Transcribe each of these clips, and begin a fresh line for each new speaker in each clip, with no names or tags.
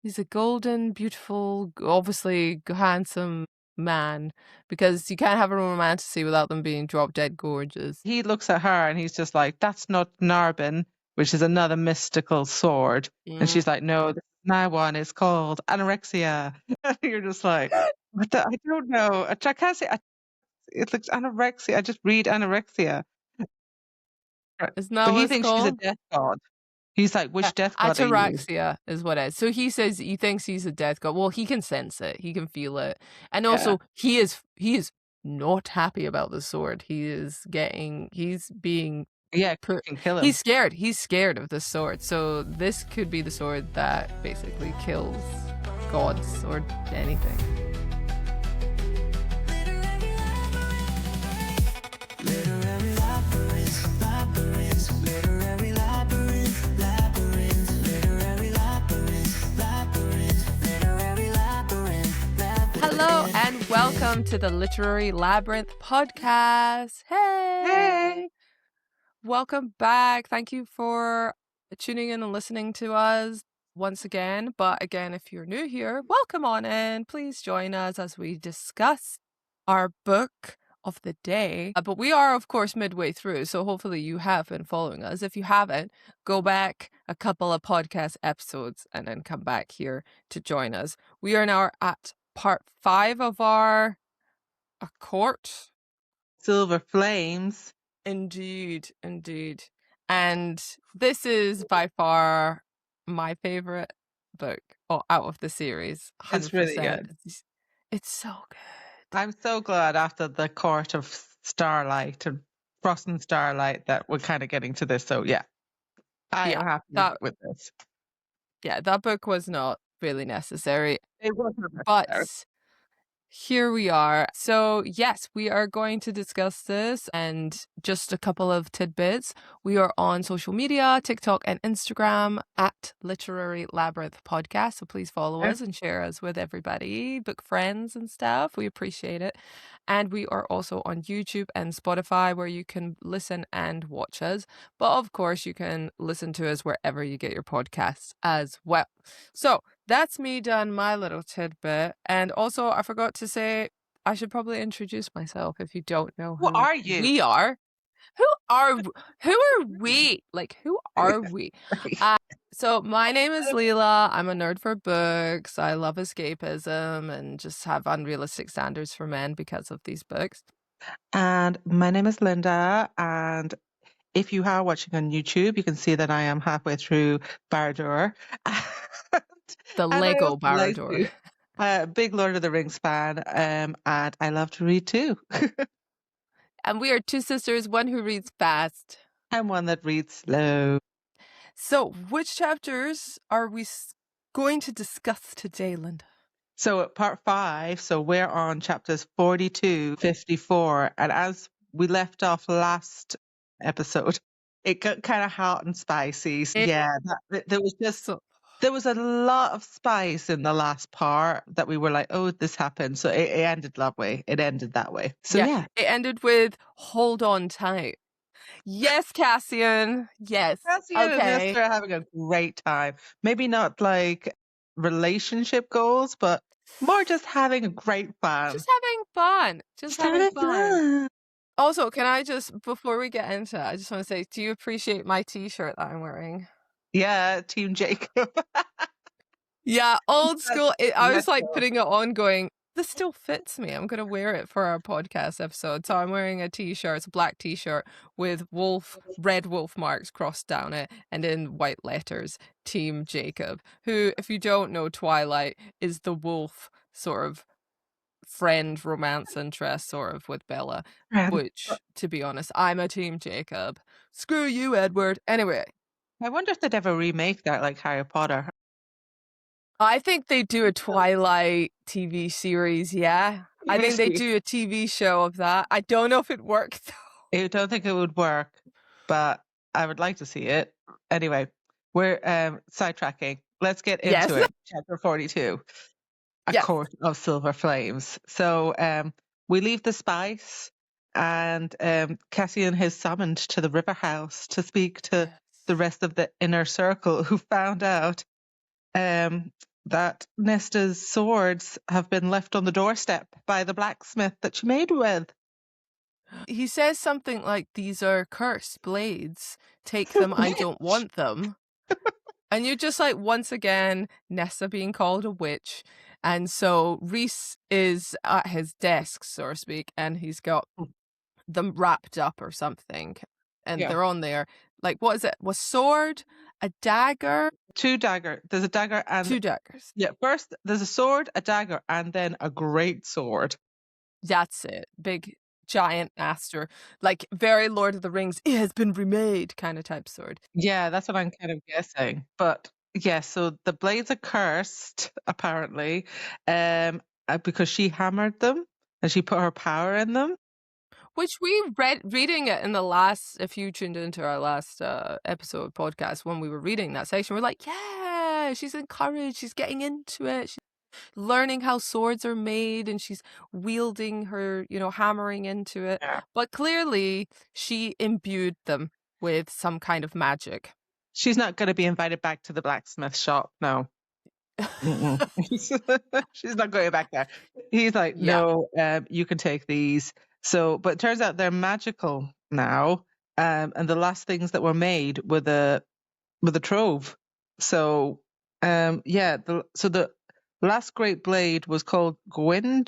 He's a golden, beautiful, obviously handsome man, because you can't have a romantasy without them being drop dead gorgeous.
He looks at her and he's just like, that's not Narbin, which is another mystical sword. And she's like, no, this is my one. It's called Anorexia. You're just like, what the? I don't know. I can't say. It looks anorexia. I just read anorexia.
Isn't that
But
what
he
it's
thinks she's a
called?
death god. He's like, which death god are you?
Ataraxia is what it is. So he says he thinks he's a death god. Well, he can sense it. He can feel it. And also he is not happy about the sword. He's being
Yeah, you can kill him.
He's scared. He's scared of the sword. So this could be the sword that basically kills gods or anything.
Literary Labyrinth, Labyrinth, Literary Labyrinth, Labyrinth, Literary Labyrinth, Labyrinth, Literary Labyrinth, Labyrinth.
Hello and welcome to the Literary Labyrinth Podcast. Hey! Welcome back. Thank you for tuning in and listening to us once again. But again, if you're new here, welcome on in. Please join us as we discuss our book of the day. But we are, of course, midway through, so hopefully you have been following us. If you haven't, go back a couple of podcast episodes and then come back here to join us. We are now at part 5 of our A Court.
Silver Flames.
Indeed. And this is by far my favorite book out of the series. 100%.
It's really good.
It's so good.
I'm so glad after the Court of Starlight and Frost and Starlight that we're kind of getting to this. So yeah, I am happy with this.
Yeah, that book was not really necessary.
It wasn't necessary.
But here we are. So yes, we are going to discuss this, and just a couple of tidbits. We are on social media, TikTok and Instagram at Literary Labyrinth Podcast. So please follow us and share us with everybody, book friends and stuff. We appreciate it. And we are also on YouTube and Spotify, where you can listen and watch us. But of course, you can listen to us wherever you get your podcasts as well. So that's me done my little tidbit. And also, I forgot to say, I should probably introduce myself if you don't know who
are you?
We are. Who are we? Like, who are we? So my name is Leela. I'm a nerd for books. I love escapism and just have unrealistic standards for men because of these books.
And my name is Linda. And if you are watching on YouTube, you can see that I am halfway through Barad-dûr.
The Lego Barad-dûr.
Big Lord of the Rings fan. And I love to read too.
And we are two sisters, one who reads fast.
And one that reads slow.
So, which chapters are we going to discuss today, Linda?
So, at part 5, so we're on chapters 42, 54. And as we left off last episode, it got kind of hot and spicy. So there was a lot of spice in the last part that we were like, oh, this happened. So it ended that way. It ended that way. So yeah.
It ended with hold on tight. Yes, Cassian. Yes.
Cassian and Nesta are having a great time. Maybe not like relationship goals, but more just having a great fun.
Just having fun. Also, can I just, before we get into it, I just want to say, do you appreciate my t-shirt that I'm wearing?
Yeah, Team Jacob.
Yeah, old school. I was like putting it on going, this still fits me. I'm going to wear it for our podcast episode. So I'm wearing a t-shirt. It's a black t-shirt with red wolf marks crossed down it, and in white letters, Team Jacob, who, if you don't know Twilight, is the wolf sort of friend romance interest sort of with Bella, which, to be honest, I'm a Team Jacob. Screw you, Edward. Anyway.
I wonder if they'd ever remake that like Harry Potter.
I think they do a Twilight TV series, yeah. I think they do a TV show of that. I don't know if it worked, though.
I don't think it would work, but I would like to see it. Anyway, we're sidetracking. Let's get into it. Chapter 42, A Court of Silver Flames. So we leave the spice, and Cassian is summoned to the river house to speak to the rest of the inner circle, who found out that Nesta's swords have been left on the doorstep by the blacksmith that she made with.
He says something like, these are cursed blades. Take them, I don't want them. And you're just like, once again, Nesta being called a witch. And so Rhys is at his desk, so to speak, and he's got them wrapped up or something. And they're on there. Like, what is it? Was sword? A dagger?
Two daggers. There's a dagger and...
Two daggers.
Yeah, first there's a sword, a dagger, and then a great sword.
That's it. Big, giant master. Like, very Lord of the Rings, it has been remade kind of type sword.
Yeah, that's what I'm kind of guessing. But yeah, so the blades are cursed, apparently, because she hammered them and she put her power in them.
Which we reading it in the last, if you tuned into our last episode podcast, when we were reading that section, we're like, yeah, she's encouraged, she's getting into it, she's learning how swords are made, and she's wielding her, hammering into it.
Yeah.
But clearly, she imbued them with some kind of magic.
She's not going to be invited back to the blacksmith shop, no. She's not going back there. He's like, no, you can take these. So, but it turns out they're magical now, and the last things that were made were the trove. So, the last great blade was called Gwydion,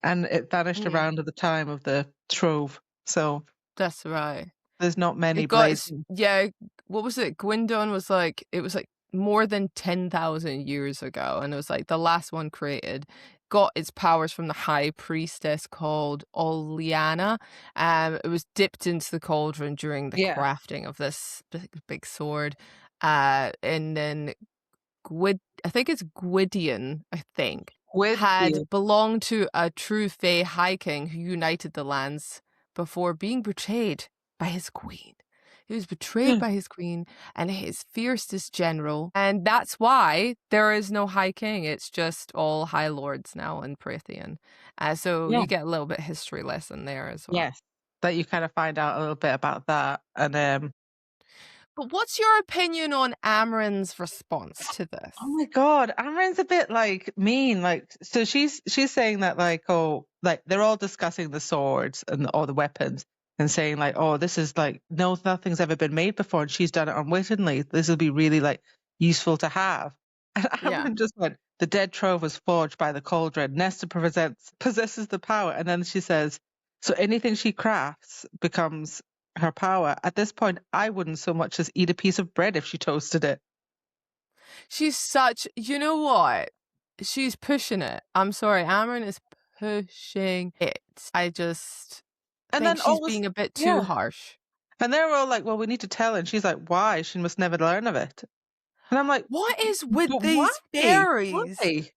and it vanished around at the time of the trove. So
that's right.
There's not many blades.
Yeah, what was it? Gwydion was like, it was like more than 10,000 years ago, and it was like the last one created. Got its powers from the high priestess called Oleana. It was dipped into the cauldron during the crafting of this big sword. And then I think it's Gwydion, had belonged to a true Fae High King who united the lands before being betrayed by his queen. He was betrayed by his queen and his fiercest general. And that's why there is no High King. It's just all High Lords now in Prathian. So you get a little bit history lesson there as well.
Yes, that you kind of find out a little bit about that. And
but what's your opinion on Amren's response to this?
Oh my God, Amren's a bit like mean. Like, so she's saying that they're all discussing the swords and all the weapons. And saying like, oh, this is like, no, nothing's ever been made before, and she's done it unwittingly. This will be really like useful to have. And Amren just went, the dead trove was forged by the cauldron. Nesta possesses the power. And then she says, so anything she crafts becomes her power. At this point, I wouldn't so much as eat a piece of bread if she toasted it.
She's such, you know what? She's pushing it. I'm sorry, Amren is pushing it. And then she's being a bit too harsh.
And they're all like, well, we need to tell her. And she's like, why? She must never learn of it. And I'm like,
what is with these fairies? Why?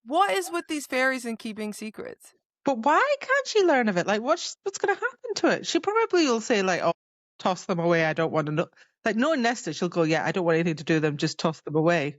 What is with these fairies and keeping secrets?
But why can't she learn of it? Like, what's going to happen to it? She probably will say like, oh, toss them away. I don't want to know. Like, knowing Nesta, she'll go, yeah, I don't want anything to do with them. Just toss them away.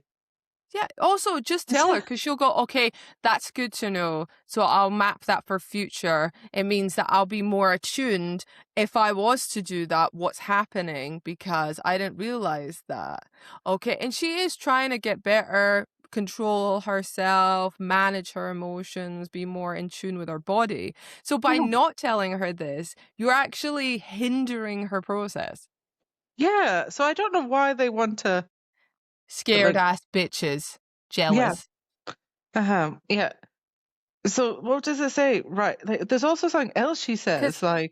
Yeah, also just tell her, because she'll go, okay, that's good to know. So I'll map that for future. It means that I'll be more attuned if I was to do that, what's happening, because I didn't realize that. Okay, and she is trying to get better, control herself, manage her emotions, be more in tune with her body. So by not telling her this, you're actually hindering her process.
Yeah, so I don't know why they want to...
Scared ass bitches. Jealous.
Yeah. So what does it say? Right. Like, there's also something else she says. So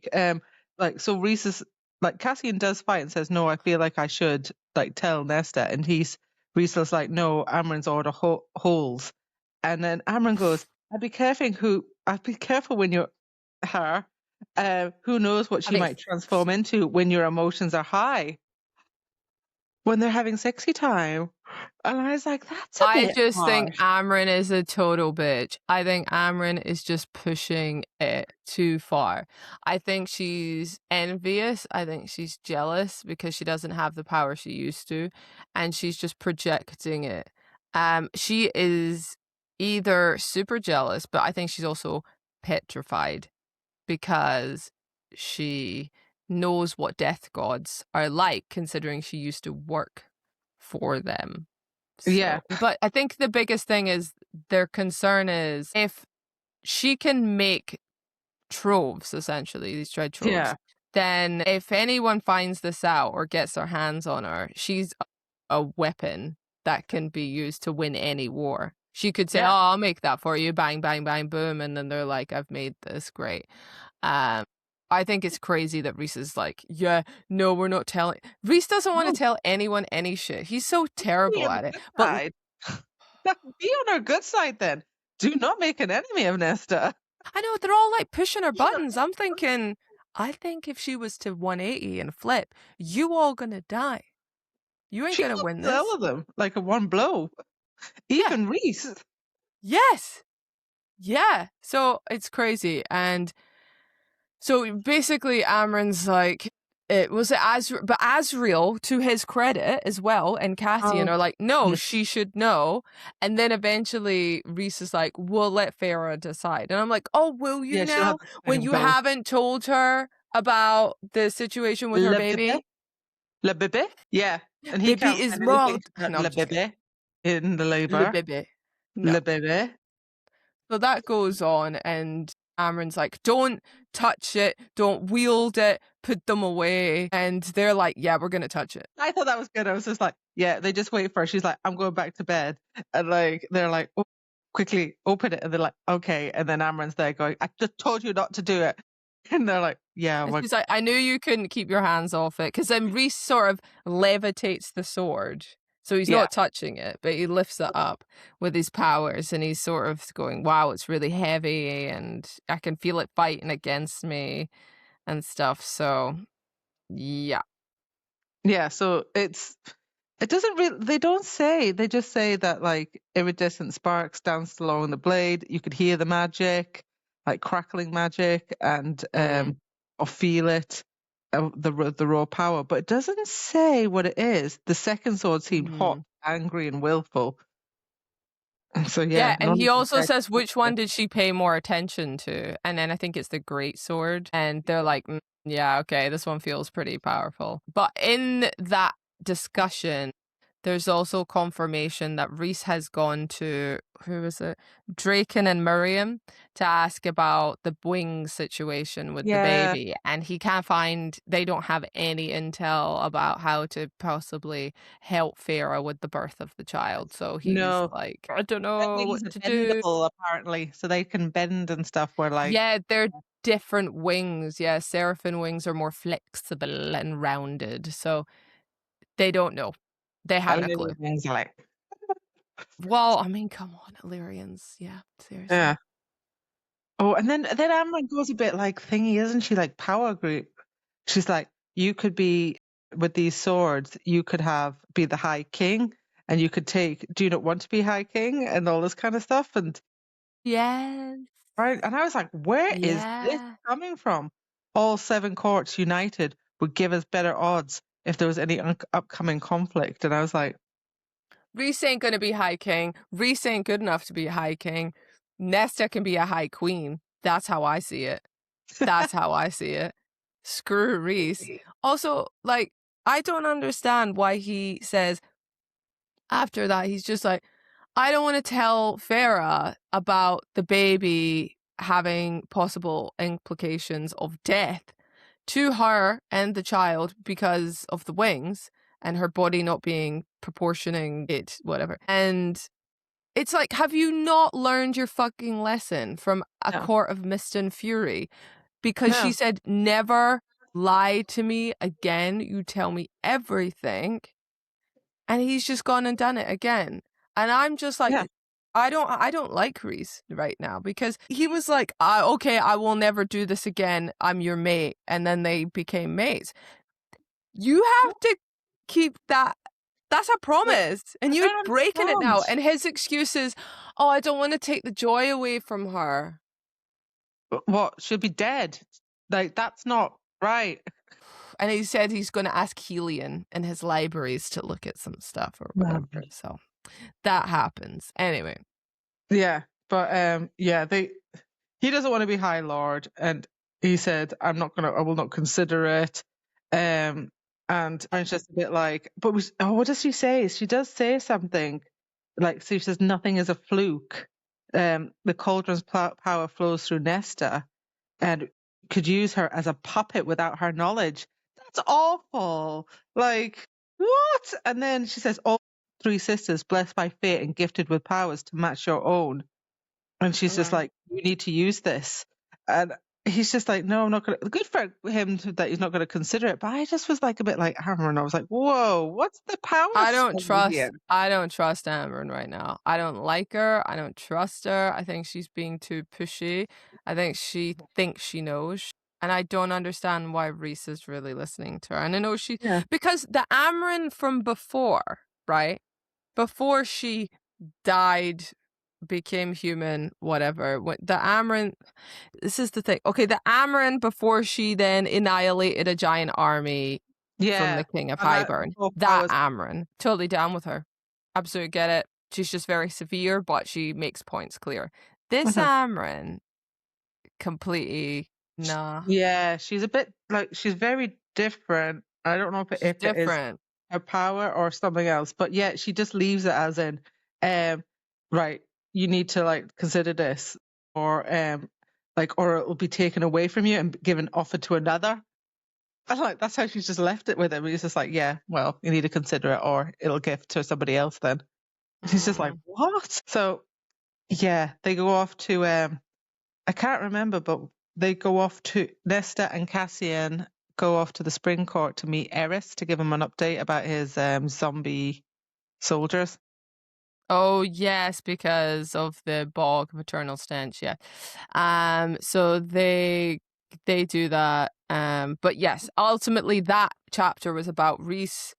Rhys is like, Cassian does fight and says, no, I feel like I should like tell Nesta. And Rhys is like, no, Amren's order holds. And then Amren goes, I'd be careful when you're her. Who knows what she might transform into when your emotions are high. When they're having sexy time. And I was like, that's a bit harsh.
Think Amren is a total bitch. I think Amren is just pushing it too far. I think she's envious. I think she's jealous because she doesn't have the power she used to. And she's just projecting it. She is either super jealous, but I think she's also petrified because she knows what death gods are like, considering she used to work for them.
Yeah.
But I think the biggest thing is their concern is if she can make troves, essentially, these dread troves,
Yeah.
then if anyone finds this out or gets their hands on her, she's a weapon that can be used to win any war. She could say,
Yeah.
oh, I'll make that for you, bang, bang, bang, boom, and then they're like, I've made this, great. I think it's crazy that Rhys is like, yeah, no, we're not telling. Rhys doesn't want to tell anyone any shit. He's so terrible at it. But
be on her good side then. Do not make an enemy of Nesta.
I know, they're all like pushing her buttons. I'm thinking, I think if she was to 180 and flip, you all gonna die. You ain't gonna win this.
All of them, like a one blow. Even Rhys.
Yes. Yeah. So it's crazy. And so basically Amren's like, but Azriel, to his credit as well, and Cassian are like, no, she should know. And then eventually Rhys is like, we'll let Farah decide. And I'm like, oh, will you now? When you haven't told her about the situation with her baby?
Le bébé? Yeah. And he
baby is mort.
Le bébé in the labor.
Le bébé. No.
Le bébé.
So that goes on, and Amren's like, don't touch it, don't wield it, put them away. And they're like, yeah, we're going to touch it.
I thought that was good. I was just like, yeah, they just wait for her. She's like, I'm going back to bed. And like, they're like, oh, quickly open it. And they're like, okay. And then Amren's there going, I just told you not to do it. And they're like, yeah.
And she's like, I knew you couldn't keep your hands off it. Because then Rhys sort of levitates the sword. So he's not touching it, but he lifts it up with his powers, and he's sort of going, wow, it's really heavy, and I can feel it fighting against me and stuff. So, yeah.
Yeah, so it doesn't really, they don't say, they just say that like iridescent sparks danced along the blade. You could hear the magic, like crackling magic, and or feel it. The raw power, but it doesn't say what it is. The second sword seemed hot, angry, and willful. So yeah,
and he also says, which one did she pay more attention to? And then I think it's the great sword, and they're like, yeah, okay, this one feels pretty powerful. But in that discussion, there's also confirmation that Rhys has gone to, who was it? Draken and Miriam, to ask about the wings situation with the baby. And he can't find, they don't have any intel about how to possibly help Farah with the birth of the child. So he's like, I don't know what to do.
Apparently, so they can bend and stuff where like...
Yeah, they're different wings. Yeah, Seraphim wings are more flexible and rounded. So they don't know. They haven't a clue. Well, I mean, come on, Illyrians. Yeah, seriously.
Yeah. Oh, and then Amren goes a bit like thingy, isn't she? Like power group. She's like, you could be with these swords. You could be the High King, and you could take. Do you not want to be High King and all this kind of stuff? And
yes,
right. And I was like, where is this coming from? All 7 courts united would give us better odds if there was any upcoming conflict. And I was like,
Rhys ain't going to be High King. Rhys ain't good enough to be a High King. Nesta can be a High Queen. That's how I see it. That's how I see it. Screw Rhys. Also, like, I don't understand why he says after that, he's just like, I don't want to tell Farah about the baby having possible implications of death to her and the child because of the wings and her body not being proportioning it, whatever. And it's like, have you not learned your fucking lesson from a court of mist and fury? Because she said, never lie to me again. You tell me everything. And he's just gone and done it again. And I'm just like, I don't like Rhys right now, because he was like, okay, I will never do this again. I'm your mate. And then they became mates. You have to keep that. That's a promise. And you're breaking it now. And his excuse is, oh, I don't want to take the joy away from her.
What? She'll be dead. Like, that's not right.
And he said he's going to ask Helion in his libraries to look at some stuff or whatever. So that happens. Anyway.
Yeah. But, he doesn't want to be High Lord. And he said, I will not consider it. And it's just a bit like, but what does she say? She does say something. like, so she says nothing is a fluke. The cauldron's power flows through Nesta, and could use her as a puppet without her knowledge. That's awful. Like, what? And then she says, all 3 sisters blessed by fate and gifted with powers to match your own. And she's just like, you need to use this. And he's just like, no, I'm not going to. Good for him that he's not going to consider it. But I just was like a bit like Amron. I was like, whoa, what's the power?
I don't trust Amron right now. I don't like her. I don't trust her. I think she's being too pushy. I think she thinks she knows. And I don't understand why Reese is really listening to her. And I know because the Amron from before, right? Before she died, became human, whatever. The Amron, this is the thing. Okay, the Amron before she then annihilated a giant army from the King of Highburn. That Amron, totally down with her. Absolutely get it. She's just very severe, but she makes points clear. This Amron, completely nah.
Yeah, she's a bit like, she's very different. I don't know if it is her power or something else, but yeah, she just leaves it as in, right, you need to like consider this, or or it will be taken away from you and given offered to another. I like that's how she's just left it with him. He's just like, yeah, well, you need to consider it, or it'll give to somebody else then. He's just like, what? So yeah, they go off to I can't remember, but they go off to Nesta and Cassian go off to the Spring Court to meet Eris to give him an update about his zombie soldiers.
Oh yes, because of the bog of eternal stench. Yeah, so they do that. But yes, ultimately that chapter was about Reese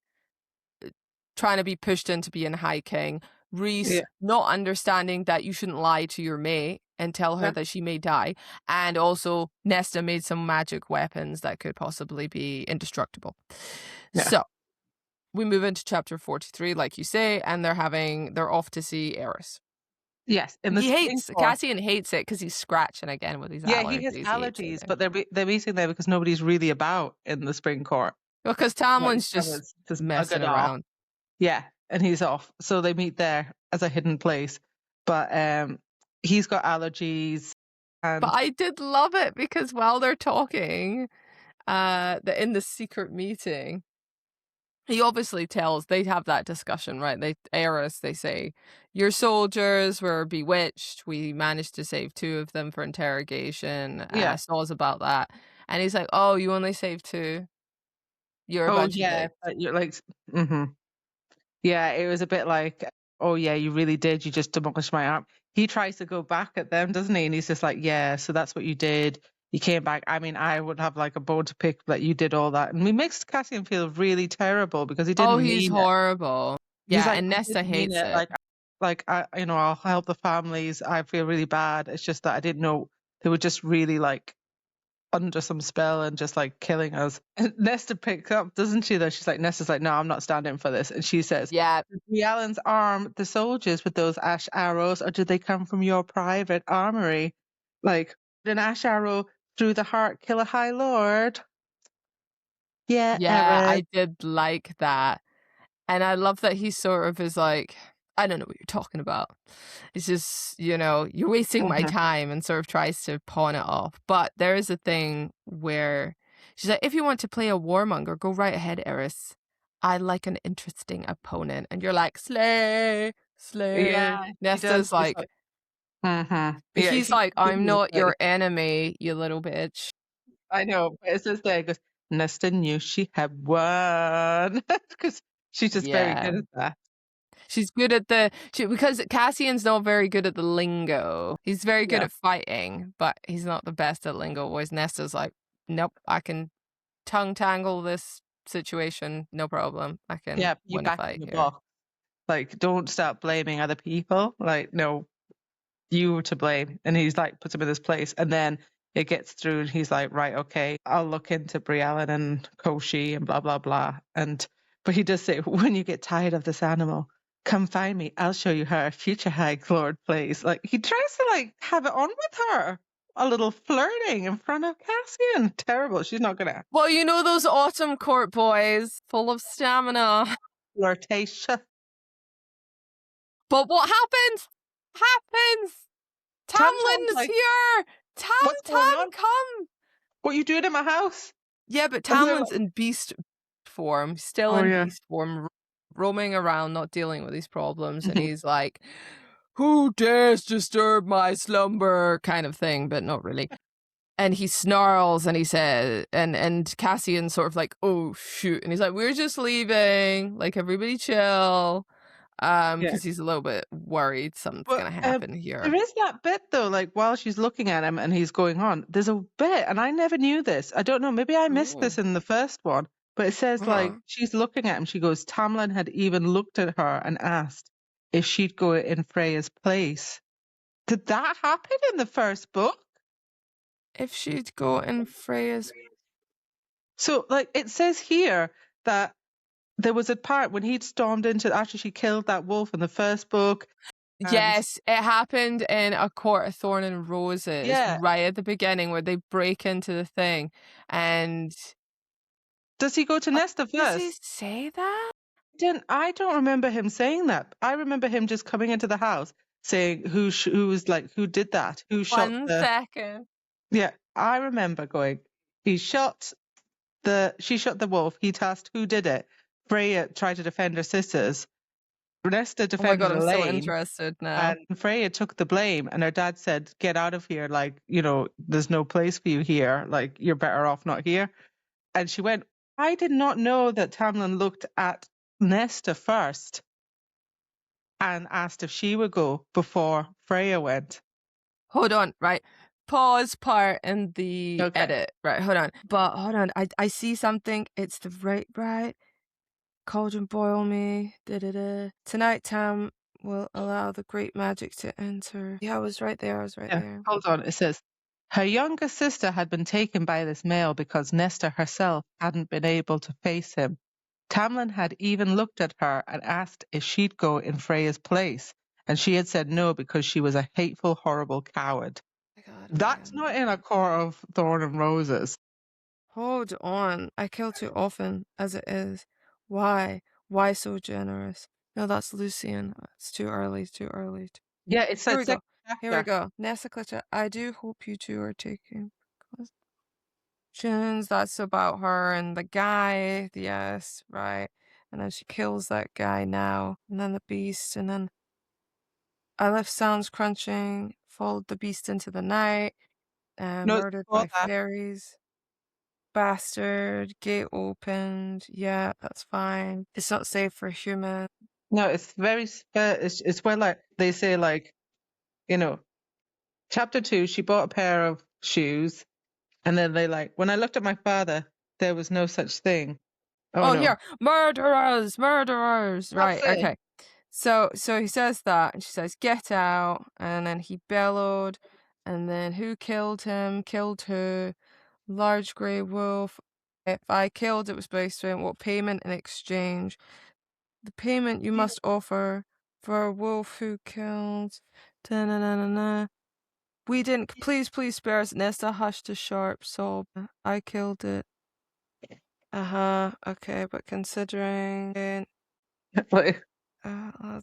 trying to be pushed into being High King. Reese not understanding that you shouldn't lie to your mate and tell her that she may die, and also Nesta made some magic weapons that could possibly be indestructible. So we move into chapter 43, like you say, and they're off to see Eris.
Yes,
Cassian hates it because he's scratching again with his allergies.
Yeah, he has allergies, but they're meeting there because nobody's really about in the Spring Court.
Well, because Tamlin's just messing around.
Yeah, and he's off, so they meet there as a hidden place. But he's got allergies. But
I did love it because while they're talking, in the secret meeting, he obviously they have that discussion, right? Eris, they say, your soldiers were bewitched. We managed to save 2 of them for interrogation. Saul's about that. And he's like, oh, you only saved 2? You're a bunch of dicks.
You're like, yeah, it was a bit like, oh yeah, you really did. You just demolished my arm. He tries to go back at them, doesn't he? And he's just like, yeah, so that's what you did. You came back. I mean, I would have like a bone to pick that you did all that. And he makes Cassian feel really terrible because he didn't mean it.
Oh, he's horrible. Yeah, like, and Nesta hates it.
I'll help the families. I feel really bad. It's just that I didn't know they were just really like under some spell and just like killing us. And Nesta picks up, doesn't she, though? She's like, Nesta's like, no, I'm not standing for this. And she says,
yeah,
did Briallen's arm the soldiers with those ash arrows, or did they come from your private armory? Like, an ash arrow through the heart kill a high lord? Yeah,
I did like that. And I love that he sort of is like, I don't know what you're talking about. It's just, you're wasting my time, and sort of tries to pawn it off. But there is a thing where she's like, if you want to play a warmonger, go right ahead, Eris. I like an interesting opponent. And you're like, slay.
Yeah,
Nesta's like, he's like, I'm not your enemy, you little bitch.
I know, but it's just there, because Nesta knew she had won. Because she's just very good at that.
She's good at because Cassian's not very good at the lingo. He's very good at fighting, but he's not the best at lingo. Whereas Nesta's like, nope, I can tongue tangle this situation, no problem. I can win a fight here.
Like, don't start blaming other people. Like, no, you were to blame. And he's like, puts him in his place, and then it gets through, and he's like, right, okay, I'll look into Briallen and Koshi and blah blah blah. But he does say, when you get tired of this animal, come find me. I'll show you how a future High Lord plays. Like, he tries to like have it on with her. A little flirting in front of Cassian. Terrible. She's not gonna.
Well, those autumn court boys, full of stamina.
Flirtation.
But what happens? Tamlin's
like,
here.
what's going on?
Come.
What are you doing in my house?
Yeah, but
And they're
Tamlin's in beast form, still in beast form, roaming around, not dealing with these problems. And he's like, who dares disturb my slumber, kind of thing, but not really. And he snarls and he says, and Cassian's sort of like, oh shoot. And he's like, we're just leaving, like, everybody chill. Because he's a little bit worried something's gonna happen here.
There is that bit though, like while she's looking at him and he's going on, there's a bit, and I never knew this. I don't know, maybe I missed this in the first one, but it says like she's looking at him. She goes, Tamlin had even looked at her and asked if she'd go in Freya's place. Did that happen in the first book?
If she'd go in Freya's.
So like it says here that there was a part when he'd stormed into after she killed that wolf in the first book.
Yes, it happened in A Court of Thorn and Roses, right at the beginning, where they break into the thing. And
does he go to Nesta first?
Does he say that?
I don't remember him saying that. I remember him just coming into the house saying who was like, who did that? Who shot
One second.
Yeah, I remember going, she shot the wolf. He asked who did it. Freya tried to defend her sisters. Nesta defended
Elaine.
I'm
so interested now.
And Freya took the blame, and her dad said, get out of here. Like, there's no place for you here. Like, you're better off not here. And she went, I did not know that Tamlin looked at Nesta first and asked if she would go before Freya went.
Hold on, right. Pause part in the edit. Right, hold on. But hold on, I see something. It's the right. Cauldron boil me. Tonight, Tam will allow the great magic to enter. Yeah, I was right there. there.
Hold on. It says, her younger sister had been taken by this male because Nesta herself hadn't been able to face him. Tamlin had even looked at her and asked if she'd go in Freya's place, and she had said no because she was a hateful, horrible coward. That's not in A Court of Thorn and Roses.
Hold on. I kill too often as it is. Why? Why so generous? No, that's Lucian. It's too early.
Yeah, it's
Here we go. Here we go. Nesta Clutcher, I do hope you two are taking precautions. That's about her and the guy. Yes, right. And then she kills that guy now. And then the beast. And then I left sounds crunching. Followed the beast into the night. Murdered by fairies. Bastard, gate opened. Yeah, that's fine. It's not safe for human.
No, it's very. It's where like they say like, chapter 2. She bought a pair of shoes, and then they like when I looked at my father, there was no such thing. Oh no.
Here, murderers. Right. Okay. So he says that, and she says, "Get out!" And then he bellowed, and then who killed him? Killed who? Large grey wolf. If I killed, it was based on what payment in exchange? The payment you must offer for a wolf who killed. Da-na-na-na-na. We didn't. Please spare us. Nesta hushed a sharp sob. I killed it. Okay, but considering.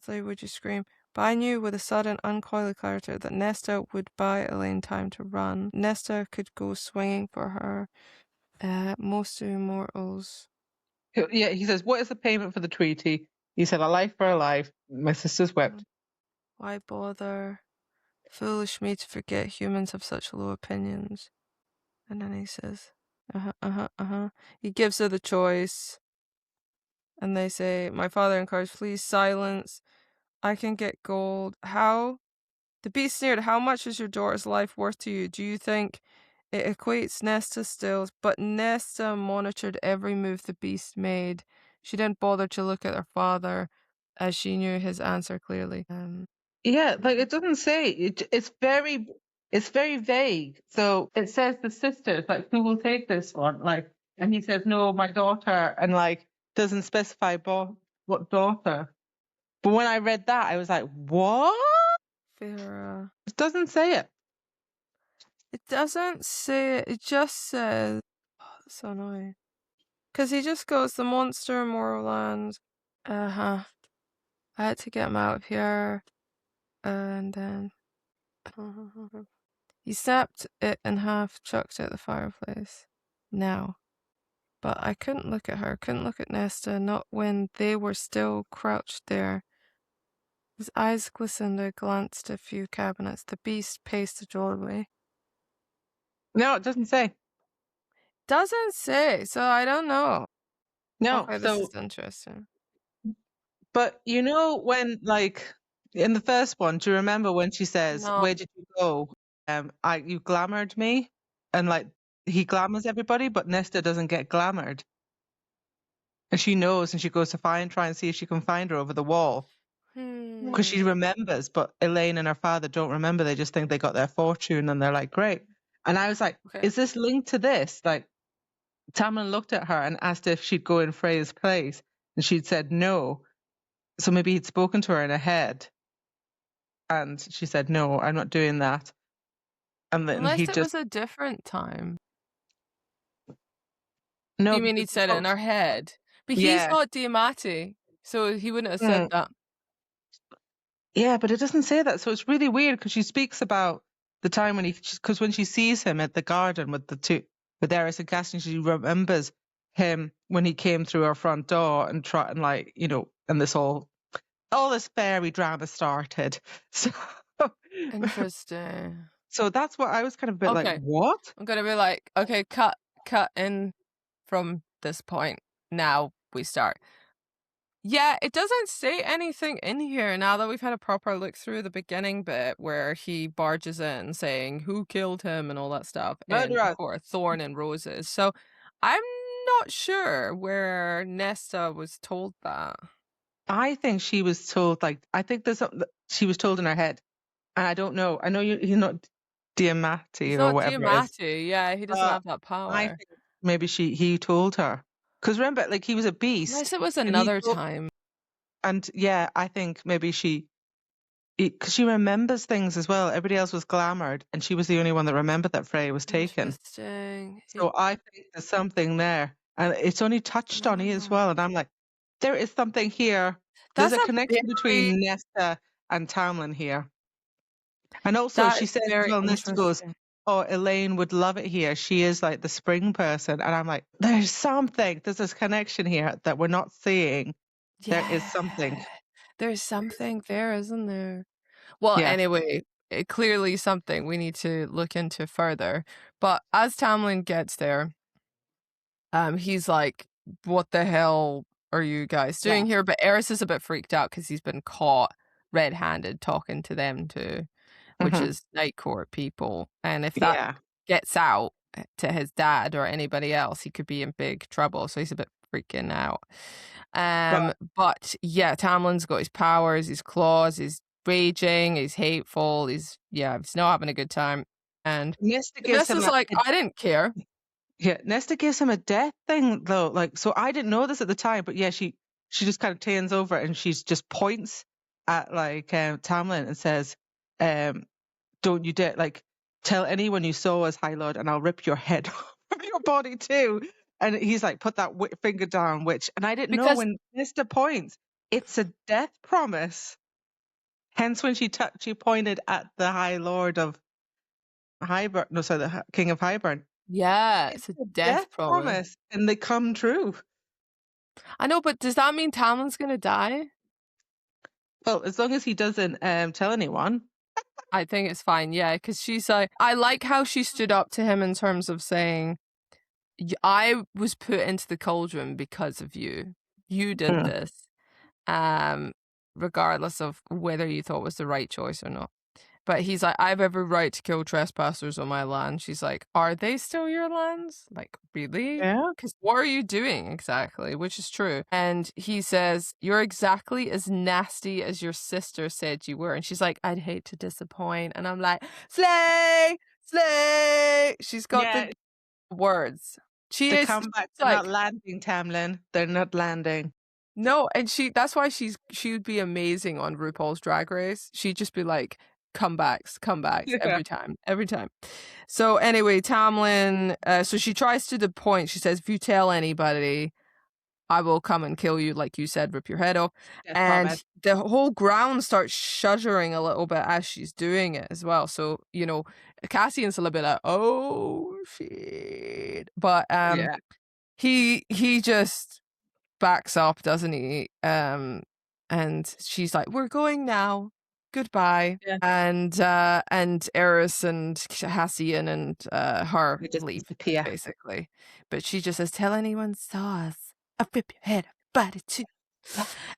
Would you scream? But I knew with a sudden uncoiling clarity that Nesta would buy Elaine time to run. Nesta could go swinging for her. Most immortals.
Yeah, he says, what is the payment for the treaty? He said, a life for a life. My sisters wept.
Why bother? Foolish me to forget humans have such low opinions. And then he says, He gives her the choice. And they say, my father encouraged, please silence. I can get gold. How? The beast sneered, how much is your daughter's life worth to you? Do you think it equates Nesta still? But Nesta monitored every move the beast made. She didn't bother to look at her father, as she knew his answer clearly.
Yeah, like it doesn't say. It's very vague. So it says the sisters, like, who will take this one? Like, and he says, no, my daughter, and like doesn't specify what daughter. But when I read that, I was like, what?
Vera.
It doesn't say it.
It doesn't say it. It just says, that's so annoying. Because he just goes, the monster in Morrowland. I had to get him out of here. And then he snapped it in half, chucked it at the fireplace. Now. But I couldn't look at her, couldn't look at Nesta, not when they were still crouched there. His eyes glistened. I glanced at a few cabinets. The beast paced the doorway.
No, it doesn't say.
Doesn't say, so I don't know.
No,
Okay, this is interesting.
But you know when, like, in the first one, do you remember when she says,
No.
"Where did you go? You glamored me," and like he glamours everybody, but Nesta doesn't get glamored, and she knows, and she goes to try and see if she can find her over the wall because she remembers, but Elaine and her father don't remember. They just think they got their fortune, and they're like, "Great." And I was like,
Okay.
"Is this linked to this?" Like, Tamlin looked at her and asked if she'd go in Freya's place, and she'd said no. So maybe he'd spoken to her in her head, and she said, "No, I'm not doing that." And then
Unless
he
it
just
was a different time.
no.
You mean he'd said it in her head? But he's
Yeah.
not Diamatti, so he wouldn't have said that.
Yeah, but it doesn't say that, so it's really weird because she speaks about the time when because when she sees him at the garden with Eris and Cassian, she remembers him when he came through her front door and like, you know, and all this fairy drama started. So
Interesting.
So that's what I was kind of a bit like, what?
I'm gonna be like, okay, cut in from this point. Now we start. Yeah, it doesn't say anything in here now that we've had a proper look through the beginning bit where he barges in saying who killed him and all that stuff. And of course, Thorn and Roses. So I'm not sure where Nesta was told that.
I think she was told, like, I think there's something that she was told in her head. And I don't know. I know you're not Diamatti or whatever it is.
Diamatti, yeah, he doesn't have that power.
I think maybe he told her. Because remember, like, he was a beast.
Unless it was another time.
And yeah, I think maybe because she remembers things as well. Everybody else was glamoured, and she was the only one that remembered that Freya was taken.
Interesting.
So I think there's something there. And it's only touched on it as well. And I'm like, there is something here. There's a connection between Nesta and Tamlin here. And also she says, well, Nesta goes, "Oh, Elaine would love it here. She is like the spring person." And I'm like, there's this connection here that we're not seeing. Yeah. There is something.
There's something there, isn't there? Well, anyway, clearly something we need to look into further. But as Tamlin gets there, he's like, what the hell are you guys doing here? But Eris is a bit freaked out because he's been caught red-handed talking to them too, which is Night Court people. And if that gets out to his dad or anybody else, he could be in big trouble. So he's a bit freaking out. But yeah, Tamlin's got his powers, his claws, he's raging, he's hateful, he's not having a good time. And Nesta's like, I didn't care.
Yeah, Nesta gives him a death thing though. Like, so I didn't know this at the time, but yeah, she just kind of turns over and she's just points at like Tamlin and says, "Don't you dare tell anyone you saw us, High Lord, and I'll rip your head from your body too." And he's like, "Put that finger down, witch." And I didn't know when Nesta points, it's a death promise. Hence, when she pointed at the High Lord of Highburn, the King of Highburn.
Yeah, it's a death promise.
And they come true.
I know, but does that mean Tamlin's going to die?
Well, as long as he doesn't tell anyone.
I think it's fine, yeah, because she's like, I like how she stood up to him in terms of saying, I was put into the cauldron because of you. You did this, regardless of whether you thought it was the right choice or not. But he's like, I have every right to kill trespassers on my land. She's like, are they still your lands? Like, really?
Yeah.
Because what are you doing exactly? Which is true. And he says, you're exactly as nasty as your sister said you were. And she's like, I'd hate to disappoint. And I'm like, slay, slay. She's got the words.
They come back. They're not landing, Tamlin. They're not landing.
No, and that's why she would be amazing on RuPaul's Drag Race. She'd just be like, comebacks every time. So anyway, Tamlin, so she tries to the point. She says, if you tell anybody, I will come and kill you, like you said, rip your head off.
Death
And
promise.
the whole ground starts shuddering a little bit as she's doing it as well. So, you know, Cassian's a little bit like, oh shit. But
Yeah.
he just backs up, doesn't he? And she's like, we're going now. Goodbye.
Yeah.
And Eris and Cassian and her
We just
leave,
disappear.
basically. But she just says, tell anyone saw us. I'll rip your head off, body too.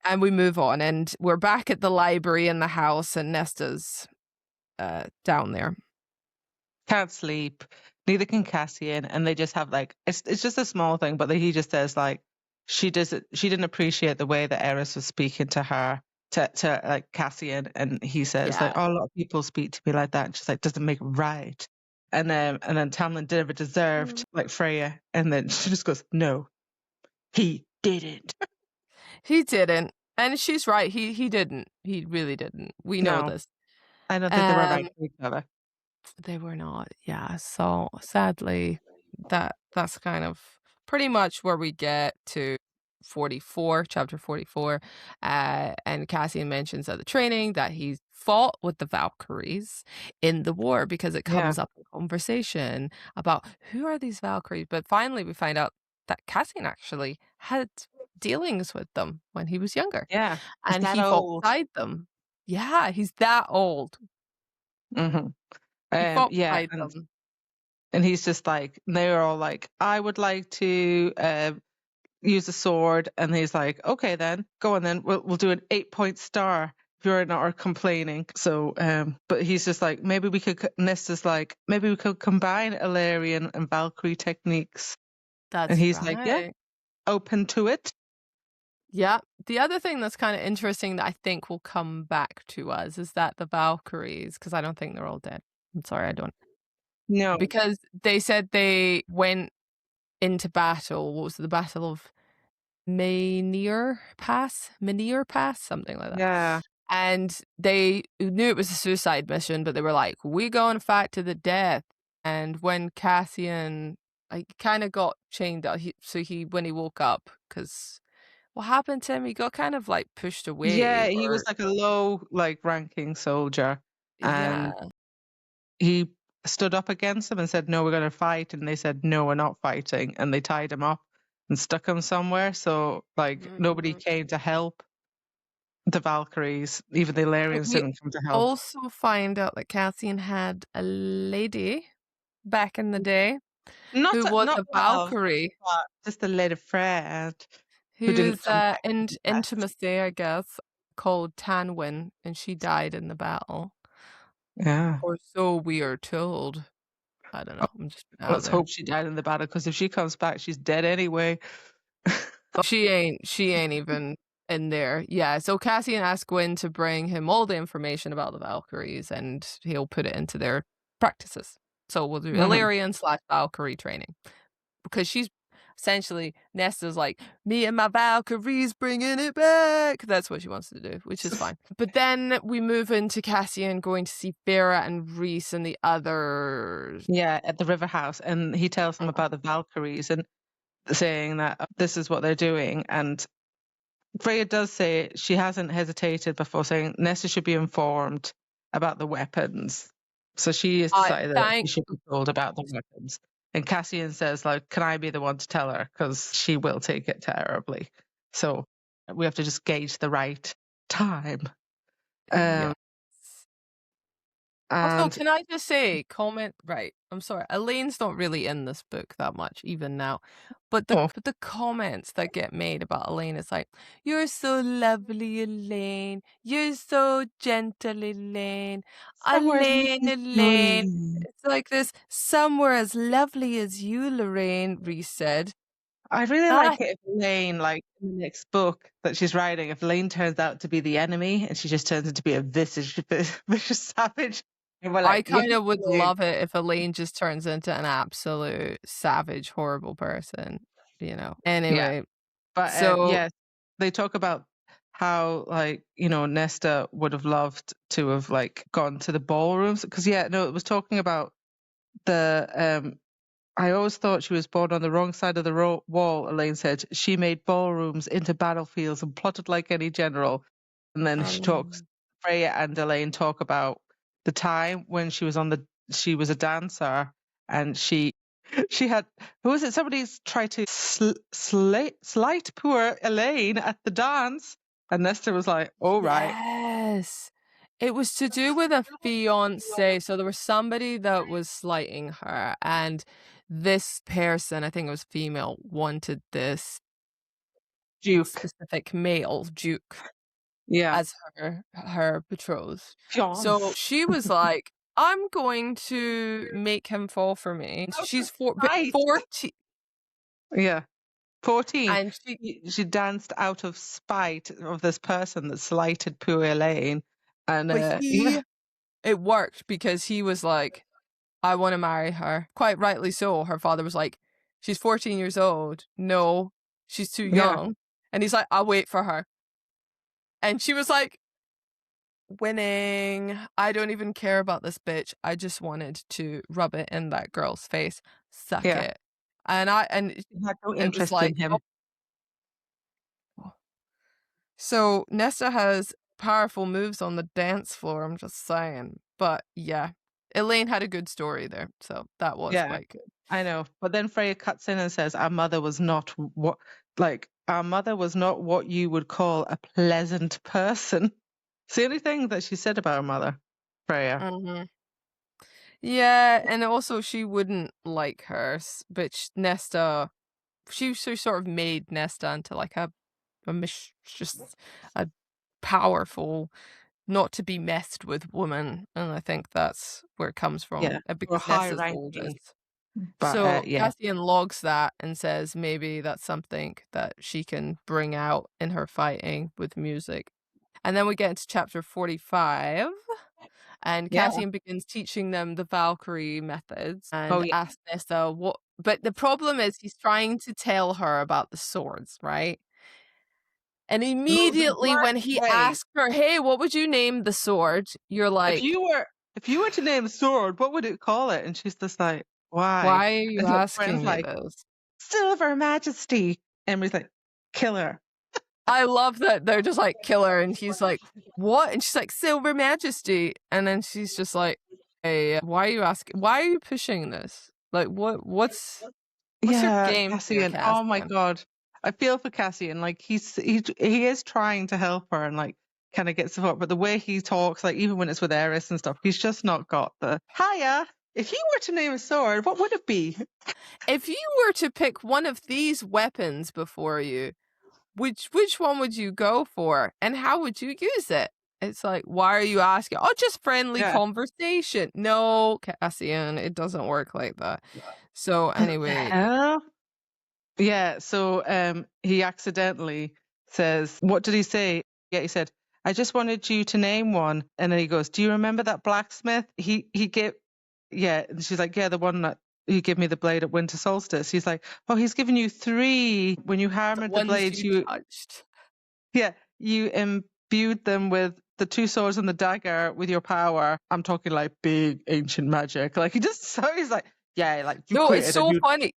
And we move on, and we're back at the library in the house, and Nesta's down there.
Can't sleep. Neither can Cassian, and they just have like it's just a small thing, but he just says like she didn't appreciate the way that Eris was speaking to her to like Cassian, and he says like, oh, a lot of people speak to me like that, and she's like, doesn't make it right. And then Tamlin never deserved like Freya, and then she just goes, no, he didn't.
He didn't. And she's right. He didn't. He really didn't. We know this.
I don't think they were right for each other.
They were not. Yeah. So sadly, that's kind of pretty much where we get to 44, chapter 44. And Cassian mentions at the training that he fought with the Valkyries in the war because it comes up in conversation about who are these Valkyries. But finally, we find out that Cassian actually had dealings with them when he was younger.
Yeah.
And he fought beside them. Yeah, he's that old.
Mm-hmm.
He fought
yeah.
beside them.
And he's just like, they're all like, I would like to use a sword. And he's like, okay, then go on, then we'll do an 8-point star if you're not complaining. So, but he's just like, Nesta's like, maybe we could combine Illyrian and Valkyrie techniques.
That's
and he's
right.
like, yeah, open to it.
Yeah. The other thing that's kind of interesting that I think will come back to us is that the Valkyries, because I don't think they're all dead. I'm sorry, I don't.
No.
Because they said they went into battle. What was it, the Battle of Menhir Pass? Something like that.
Yeah.
And they knew it was a suicide mission, but they were like, we go and fight to the death. And when Cassian kind of got chained up, when he woke up, because what happened to him? He got kind of like pushed away.
Yeah, he was like a low ranking soldier. And he stood up against them and said, no, we're going to fight. And they said, no, we're not fighting. And they tied him up and stuck him somewhere. So nobody came to help the Valkyries. Even the Illyrians didn't come to help.
Also find out that Cassian had a lady back in the day who was a Valkyrie.
Just a lady friend.
Who's in intimacy, I guess, called Tanwyn, and she died in the battle.
Yeah.
Or so we are told. I don't know. I'm just
Let's hope she died in the battle, because if she comes back, she's dead anyway.
She ain't even in there. Yeah. So Cassian asked Gwyn to bring him all the information about the Valkyries, and he'll put it into their practices. So we'll do Illyrian/Valkyrie training, because she's essentially, Nesta's like, me and my Valkyries bringing it back. That's what she wants to do, which is fine. But then we move into Cassian going to see Farah and Rhys and the others.
Yeah, at the river house. And he tells them about the Valkyries and saying that this is what they're doing. And Freya does say she hasn't hesitated before saying Nesta should be informed about the weapons. So she has decided that she should be told about the weapons. And Cassian says, like, can I be the one to tell her? Because she will take it terribly. So we have to just gauge the right time.
Yes. Also, can I just say, right, I'm sorry, Elaine's not really in this book that much, even now. But the comments that get made about Elaine is like, you're so lovely, Elaine. You're so gentle, Elaine. Elaine. It's like this, somewhere as lovely as you, Lorraine, Rhys said.
I really like it if Elaine, like in the next book that she's writing, if Elaine turns out to be the enemy and she just turns into be a vicious savage. Like,
I kind of would love it if Elaine just turns into an absolute savage, horrible person, you know. Anyway.
Yeah. But yes, they talk about how, like, you know, Nesta would have loved to have like gone to the ballrooms, because it was talking about the I always thought she was born on the wrong side of the wall, Elaine said. She made ballrooms into battlefields and plotted like any general. And then Freya and Elaine talk about the time when she was she was a dancer, and she had, who was it? Somebody tried to slight poor Elaine at the dance. And Nesta was like, oh, right.
Yes. It was to do with a fiance. So there was somebody that was slighting her, and this person, I think it was female, wanted this
Duke,
specific male Duke,
yeah,
as her betrothed.
Fiance.
So she was like, I'm going to make him fall for me. She's 14.
Yeah. 14.
And
she danced out of spite of this person that slighted poor Elaine. And
but it worked because he was like, I want to marry her. Quite rightly so. Her father was like, she's 14 years old. No, she's too young. And he's like, I'll wait for her. And she was like, winning. I don't even care about this bitch. I just wanted to rub it in that girl's face. Suck it. And
had no interest in him.
So Nesta has powerful moves on the dance floor, I'm just saying. But yeah, Elaine had a good story there, so that was quite good.
I know. But then Freya cuts in and says, our mother was not what you would call a pleasant person. It's the only thing that she said about her mother, Freya.
Mm-hmm. Yeah, and also she wouldn't like her, but Nesta, she sort of made Nesta into like just a powerful, not to be messed with woman, and I think that's where it comes from. Because Nesta's oldest. So Cassian logs that and says maybe that's something that she can bring out in her fighting with music. And then we get into chapter 45. And Cassian begins teaching them the Valkyrie methods and asks Nesta what. But the problem is he's trying to tell her about the swords, right? And immediately when he asks her, "Hey, what would you name the sword?" You're like,
"If you were to name a sword, what would it call it?" And she's just like, "Why?
Why are you asking me this?"
Silver Majesty. Emery's like, "Killer."
I love that they're just like, "Killer," and he's like, "What?" And she's like, "Silver Majesty," and then she's just like, "Hey, why are you asking? Why are you pushing this? Like, what's your game,
Cassian? Oh my god, I feel for Cassian. Like he is trying to help her and like kind of get support, but the way he talks, like even when it's with Eris and stuff, he's just not got the hiya. If you were to name a sword, what would it be?
If you were to pick one of these weapons before you, which one would you go for, and how would you use it? It's like, why are you asking? Oh, just friendly conversation. No, Cassian, it doesn't work like that. So anyway,
so he accidentally says, what did he say? Yeah, he said, I just wanted you to name one. And then he goes, do you remember that blacksmith? He gave, and she's like, yeah, the one that he gave me the blade at winter solstice. He's like, oh, he's given you 3. When you hammered the blades, you
touched.
Yeah, you imbued them with the 2 swords and the dagger with your power. I'm talking like big ancient magic. Like he's like, yeah, like you.
No, it's so funny.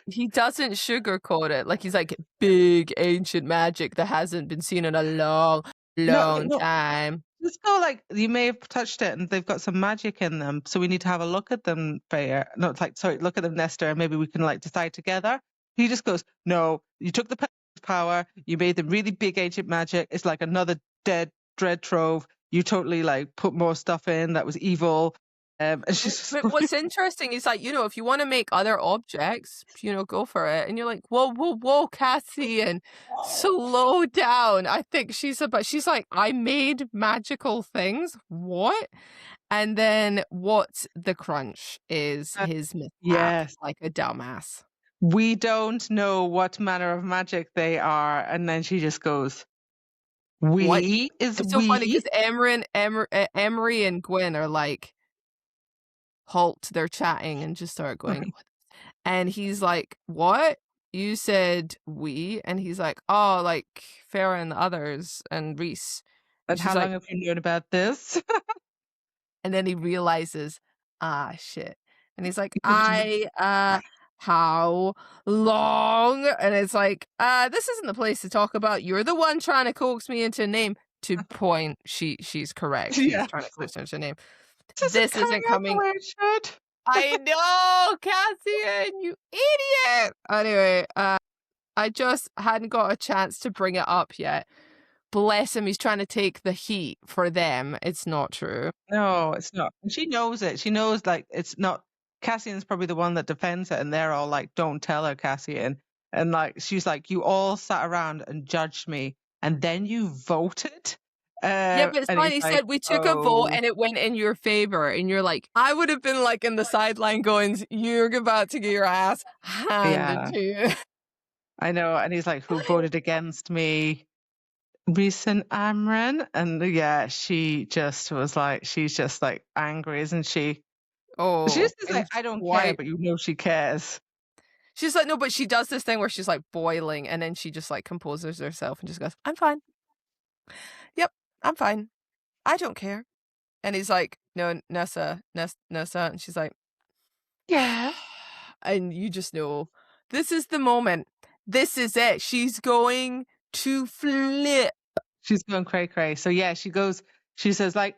He doesn't sugarcoat it. Like he's like, big ancient magic that hasn't been seen in a long time.
Just go like, you may have touched it and they've got some magic in them, so we need to have a look at them, Freya. No, it's like, sorry, look at them, Nesta, and maybe we can like decide together. He just goes, no, you took the power, you made them really big ancient magic. It's like another dead dread trove. You totally like put more stuff in that was evil. And she's
but what's interesting is like, if you want to make other objects, go for it. And you're like, whoa, Cassian, slow down. I think she's like, I made magical things. What? And then what's the crunch is his mishap, like a dumbass.
We don't know what manner of magic they are. And then she just goes, it's so
funny because Emery and Gwen are like, halt, they're chatting and just start going, and he's like, what? You said we? And he's like, oh, like Farah and the others and Reese.
And how long have you known about this?
And then he realizes, shit, And he's like, how long? And it's like, this isn't the place to talk about. You're the one trying to coax me into a name. To point, she's correct. She's trying to coax her into a name. This isn't coming.
Where it should.
I know, Cassian, you idiot. Anyway, I just hadn't got a chance to bring it up yet. Bless him, he's trying to take the heat for them. It's not true.
No, it's not. And she knows it. She knows, like, it's not. Cassian's probably the one that defends it, and they're all like, don't tell her, Cassian. And like, she's like, you all sat around and judged me, and then you voted.
Yeah, but it's
and
fine.
he's
He
like,
said we took a vote and it went in your favor. And you're like, I would have been like in the sideline going, you're about to get your ass handed to you.
I know. And he's like, who voted against me? Recent Amran. And yeah, she just was like, she's just like angry, isn't she?
Oh,
she's just like, I don't care, but you know she cares.
She's like, no, but she does this thing where she's like boiling and then she just like composes herself and just goes, I'm fine. Yep, I'm fine. I don't care. And he's like, no, Nesta. And she's like, yeah. And you just know, this is the moment. This is it. She's going to flip.
She's going cray-cray. So yeah, she says like,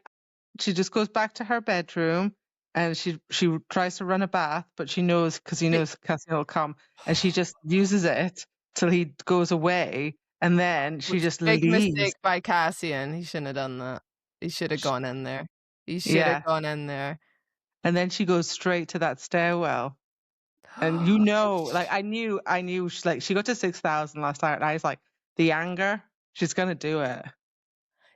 she just goes back to her bedroom and she tries to run a bath, but she knows, because he knows Cassian will come, and she just uses it till he goes away, and then she just leaves.
Big mistake by Cassian. He shouldn't have done that. He should have gone in there. He should have gone in there.
And then she goes straight to that stairwell. And you know, like I knew she's like, she got to 6,000 last night, and I was like, the anger, she's gonna do it.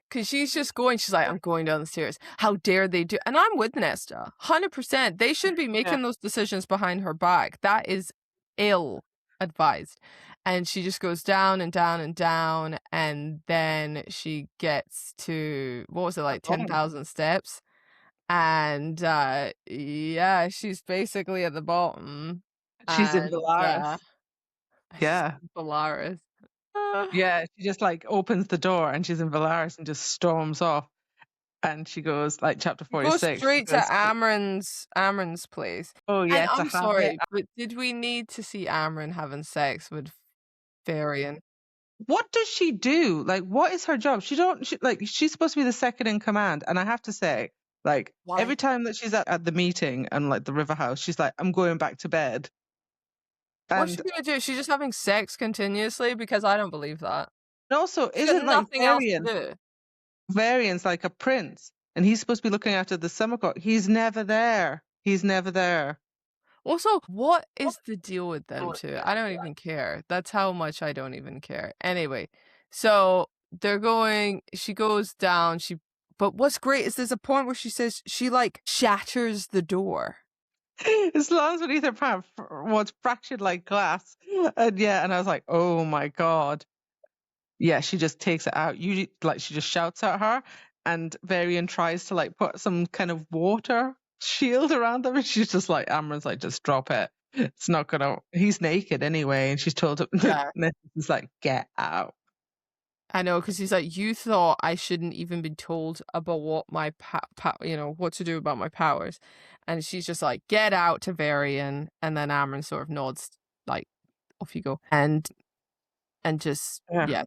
Because she's just going, she's like, I'm going down the stairs. How dare they do? And I'm with Nesta, 100%. They shouldn't be making those decisions behind her back. That is ill-advised. And she just goes down and down and down. And then she gets to, what was it, like 10,000 steps? And she's basically at the bottom.
She's in Valaris.
Valaris.
Yeah, she just like opens the door and she's in Valaris and just storms off. And she goes like chapter 46.
Goes straight to Amran's place.
Oh yeah,
and I'm sorry, but did we need to see Amran having sex with Varian?
What does she do? Like, what is her job? She's supposed to be the second in command, and I have to say, like, every time that she's at the meeting and like the river house, she's like, I'm going back to bed.
What's she gonna do? She's just having sex continuously? Because I don't believe that.
And also, isn't like
nothing else to do.
Varian's like a prince, and he's supposed to be looking after the summer court. He's never there.
Also, what is the deal with them two? I don't even care. That's how much I don't even care. Anyway, so she goes down, but what's great is there's a point where she says she like shatters the door.
His lungs beneath her palm was fractured like glass. And I was like, oh my God. Yeah, she just takes it out. She just shouts at her, and Varian tries to like put some kind of water shield around them, and she's just like, Amran's like, just drop it. It's not gonna. He's naked anyway, and she's told him. He's like, get out.
I know, because he's like, you thought I shouldn't even be told about what my what to do about my powers, and she's just like, get out to Varian, and then Amran sort of nods, like, off you go, and just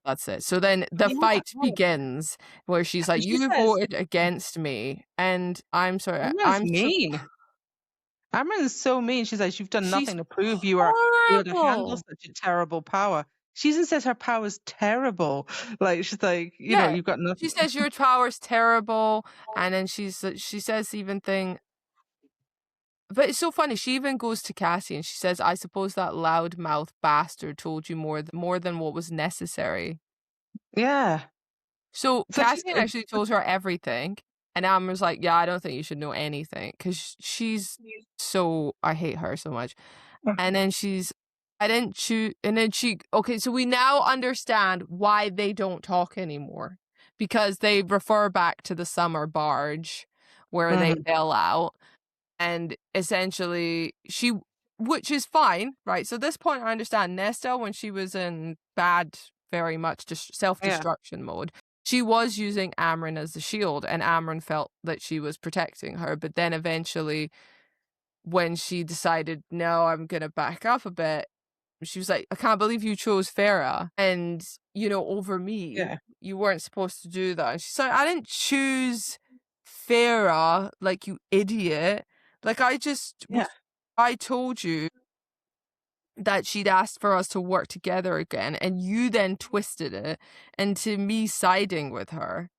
that's it. So then the fight begins, where she's like, you voted against me, and I'm sorry, I'm
mean. Amran is so mean. She's like, you've done nothing to prove you are able to handle such a terrible power. She even says her power's terrible. Like, she's like, you know, you've got nothing.
She says your power's terrible, and then she says even thing. But it's so funny. She even goes to Cassie and she says, I suppose that loudmouth bastard told you more than what was necessary.
Yeah.
So Cassian actually told her everything. And Amber's like, yeah, I don't think you should know anything. Because I hate her so much. And then okay, so we now understand why they don't talk anymore. Because they refer back to the summer barge where they bail out. And essentially, which is fine, right? So at this point, I understand Nesta, when she was in very much self-destruction mode, she was using Amran as the shield, and Amran felt that she was protecting her. But then eventually, when she decided, no, I'm going to back up a bit, she was like, I can't believe you chose Farah and, over me.
Yeah.
You weren't supposed to do that. And she's like, I didn't choose Farah, like, you idiot. Like, I told you that she'd asked for us to work together again, and you then twisted it into me siding with her.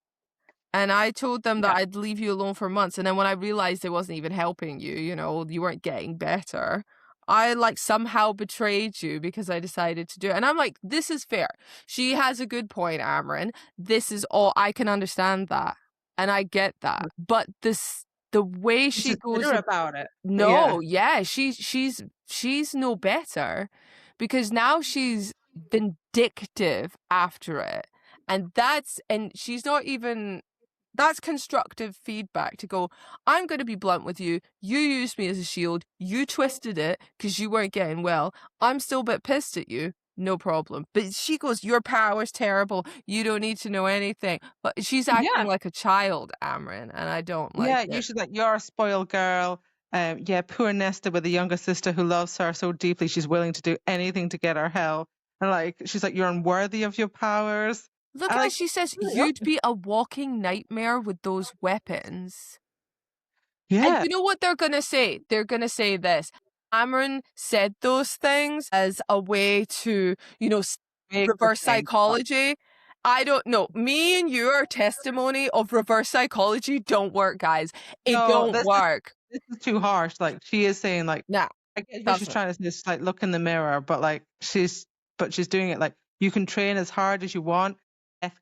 And I told them that I'd leave you alone for months. And then when I realized it wasn't even helping you, you weren't getting better, I somehow betrayed you because I decided to do it. And I'm like, this is fair. She has a good point, Amren. This is all, I can understand that. And I get that. But the way she goes
about it.
No, she's no better, because now she's vindictive after it. And she's not even, that's constructive feedback to go, I'm going to be blunt with you. You used me as a shield. You twisted it because you weren't getting well. I'm still a bit pissed at you. No problem. But she goes, your power's terrible. You don't need to know anything. But she's acting like a child, Amren, and I don't like it.
Yeah, she's like, you're a spoiled girl. Poor Nesta with a younger sister who loves her so deeply she's willing to do anything to get her hell. And she's like, you're unworthy of your powers.
Look how she says, you'd be a walking nightmare with those weapons.
Yeah.
And you know what they're going to say? They're going to say this. Amren said those things as a way to, reverse psychology. I don't know. Me and you are testimony of reverse psychology don't work, guys. It don't work.
This is too harsh. She is saying,
nah,
I get what she's trying to say, just look in the mirror, but she's doing it you can train as hard as you want,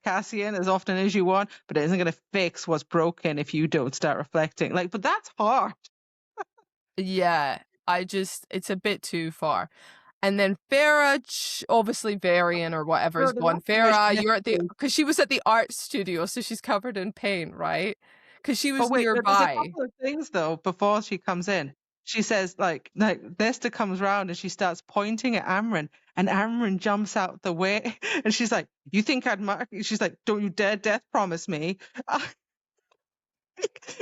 Cassian as often as you want, but it isn't going to fix what's broken if you don't start reflecting. But that's hard.
Yeah, it's a bit too far. And then Farah, obviously Varian or whatever is gone. Farah, you're because she was at the art studio, so she's covered in paint, right? Because she was nearby.
There's a couple of things though before she comes in. She says Nesta comes round and she starts pointing at Amren, and Amren jumps out the way, and she's like, "You think I'd mark?" She's like, "Don't you dare death promise me."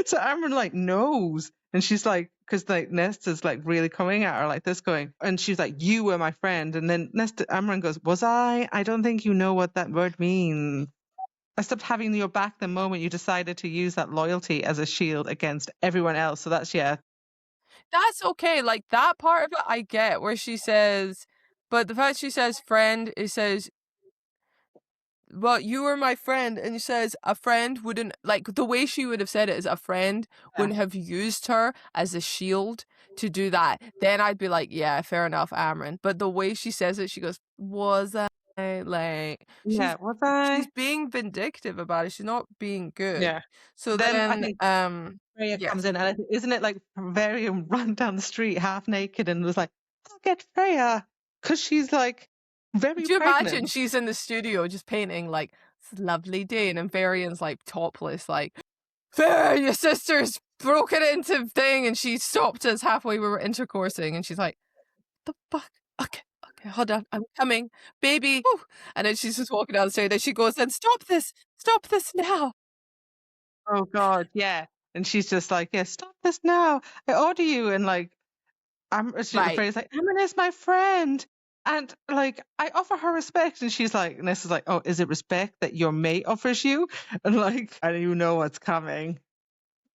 So Amren knows, and she's like, because Nesta's really coming at her this, going, and she's like, "You were my friend," and then Amren goes, "Was I? I don't think you know what that word means. I stopped having your back the moment you decided to use that loyalty as a shield against everyone else." So that's
That's okay. That part of it I get, where she says, but the fact she says friend, it says, well, you were my friend, and it says a friend wouldn't, the way she would have said it is a friend wouldn't have used her as a shield to do that. Then I'd be like, yeah, fair enough, Amren. But the way she says it, she goes, was I?
was I?
She's being vindictive about it. She's not being good.
Yeah.
So then
I think Freya comes in, and isn't it Varian run down the street half naked and was like, "I'll get Freya," because she's very.
Could you imagine she's in the studio just painting it's a lovely day, and then Varian's topless, Farah, your sister's broken into thing, and she stopped us halfway we were intercoursing, and she's like, the fuck? Okay, hold on, I'm coming, baby. Woo. And then she's just walking down the stairs, then she goes, then stop this now.
Oh God, yeah. And she's just like, yeah, stop this now. I order you. And Freya's like, Amren is my friend. And I offer her respect. And she's like, Nesta's like, oh, is it respect that your mate offers you? And and you know what's coming.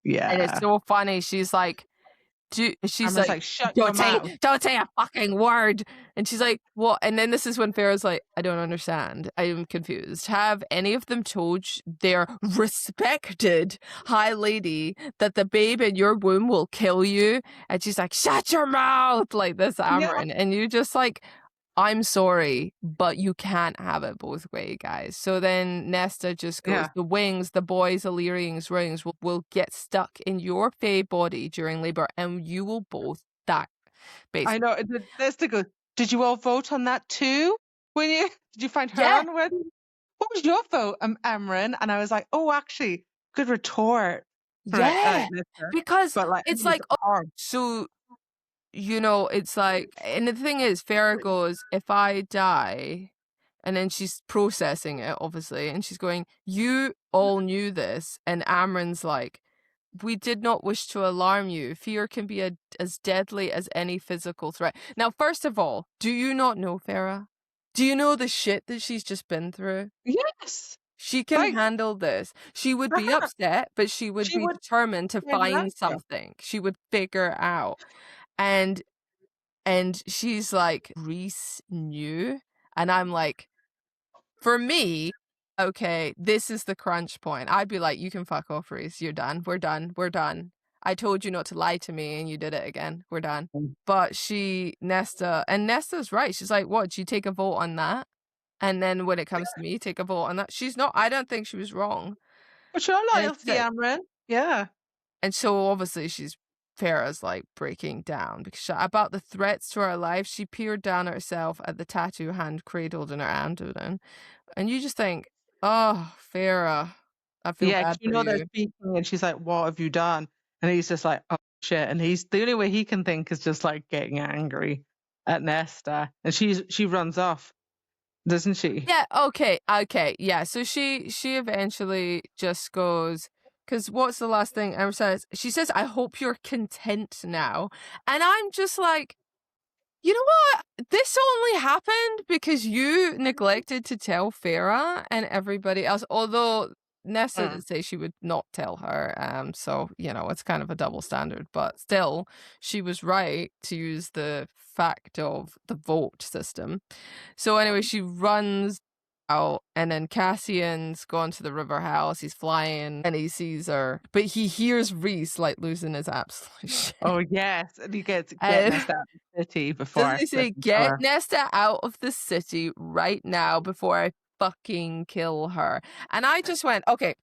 Yeah.
And it's so funny. She's like, she's like,
shut
don't
your
say a fucking word. And she's like, what? And then this is when Farah's like, I don't understand. I am confused. Have any of them told their respected high lady that the babe in your womb will kill you? And she's like, shut your mouth, like this, Amren. And you just I'm sorry, but you can't have it both ways, guys. So then Nesta just goes, the wings, the boys' Illyrian's rings will get stuck in your fae body during labor, and you will both die. Basically.
I know. Nesta goes, did you all vote on that too? Did you find her on the wedding? What was your vote, Amren? And I was like, oh, actually, good retort.
Because it's so... it's and the thing is, Farah goes, if I die, and then she's processing it, obviously, and she's going, you all knew this, and Amren's like, we did not wish to alarm you. Fear can be as deadly as any physical threat. Now, first of all, do you not know Farah? Do you know the shit that she's just been through?
Yes.
She can handle this. She would be upset, but she would be determined to find something. She would figure out. And she's like, Rhys knew. And I'm like, for me, okay, this is the crunch point. I'd be like, you can fuck off, Rhys. You're done. We're done. We're done. I told you not to lie to me and you did it again. We're done. But Nesta's right. She's like, what? Do you take a vote on that? And then when it comes to me, take a vote on that. She's not, I don't think she was wrong.
But you're loyal to the Amren. Yeah.
And so obviously Farah's like breaking down because about the threats to her life, she peered down at herself at the tattoo hand cradled in her abdomen. And you just think, oh, Farah, I feel bad for you.
They're speaking and she's like, what have you done? And he's just like, oh shit. And he's the only way he can think is just like getting angry at Nesta. And she runs off, doesn't she?
Yeah, okay, yeah. So she eventually just goes, because what's the last thing Emma says? She says, I hope you're content now. And I'm just like, you know what? This only happened because you neglected to tell Farah and everybody else, although Nesta did say she would not tell her. So, it's kind of a double standard, but still, she was right to use the fact of the vote system. So anyway, she runs out, and then Cassian's gone to the river house. He's flying and he sees her, but he hears Rhys like losing his absolute shit.
Oh yes, and he gets get Nesta out of the city before.
Doesn't he say, get Nesta out of the city right now before I fucking kill her? And I just went, okay,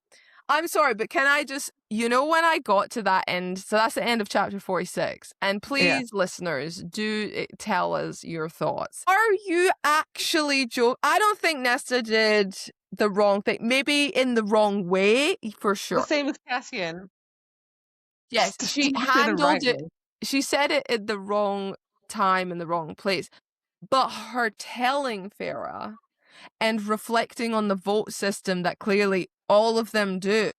I'm sorry, but can I just, when I got to that end, so that's the end of chapter 46, and please, listeners, do tell us your thoughts. Are you actually joking? I don't think Nesta did the wrong thing, maybe in the wrong way, for sure.
The same as Cassian.
Yes, she handled it. She said it at the wrong time in the wrong place, but her telling Farah and reflecting on the vote system that clearly all of them do,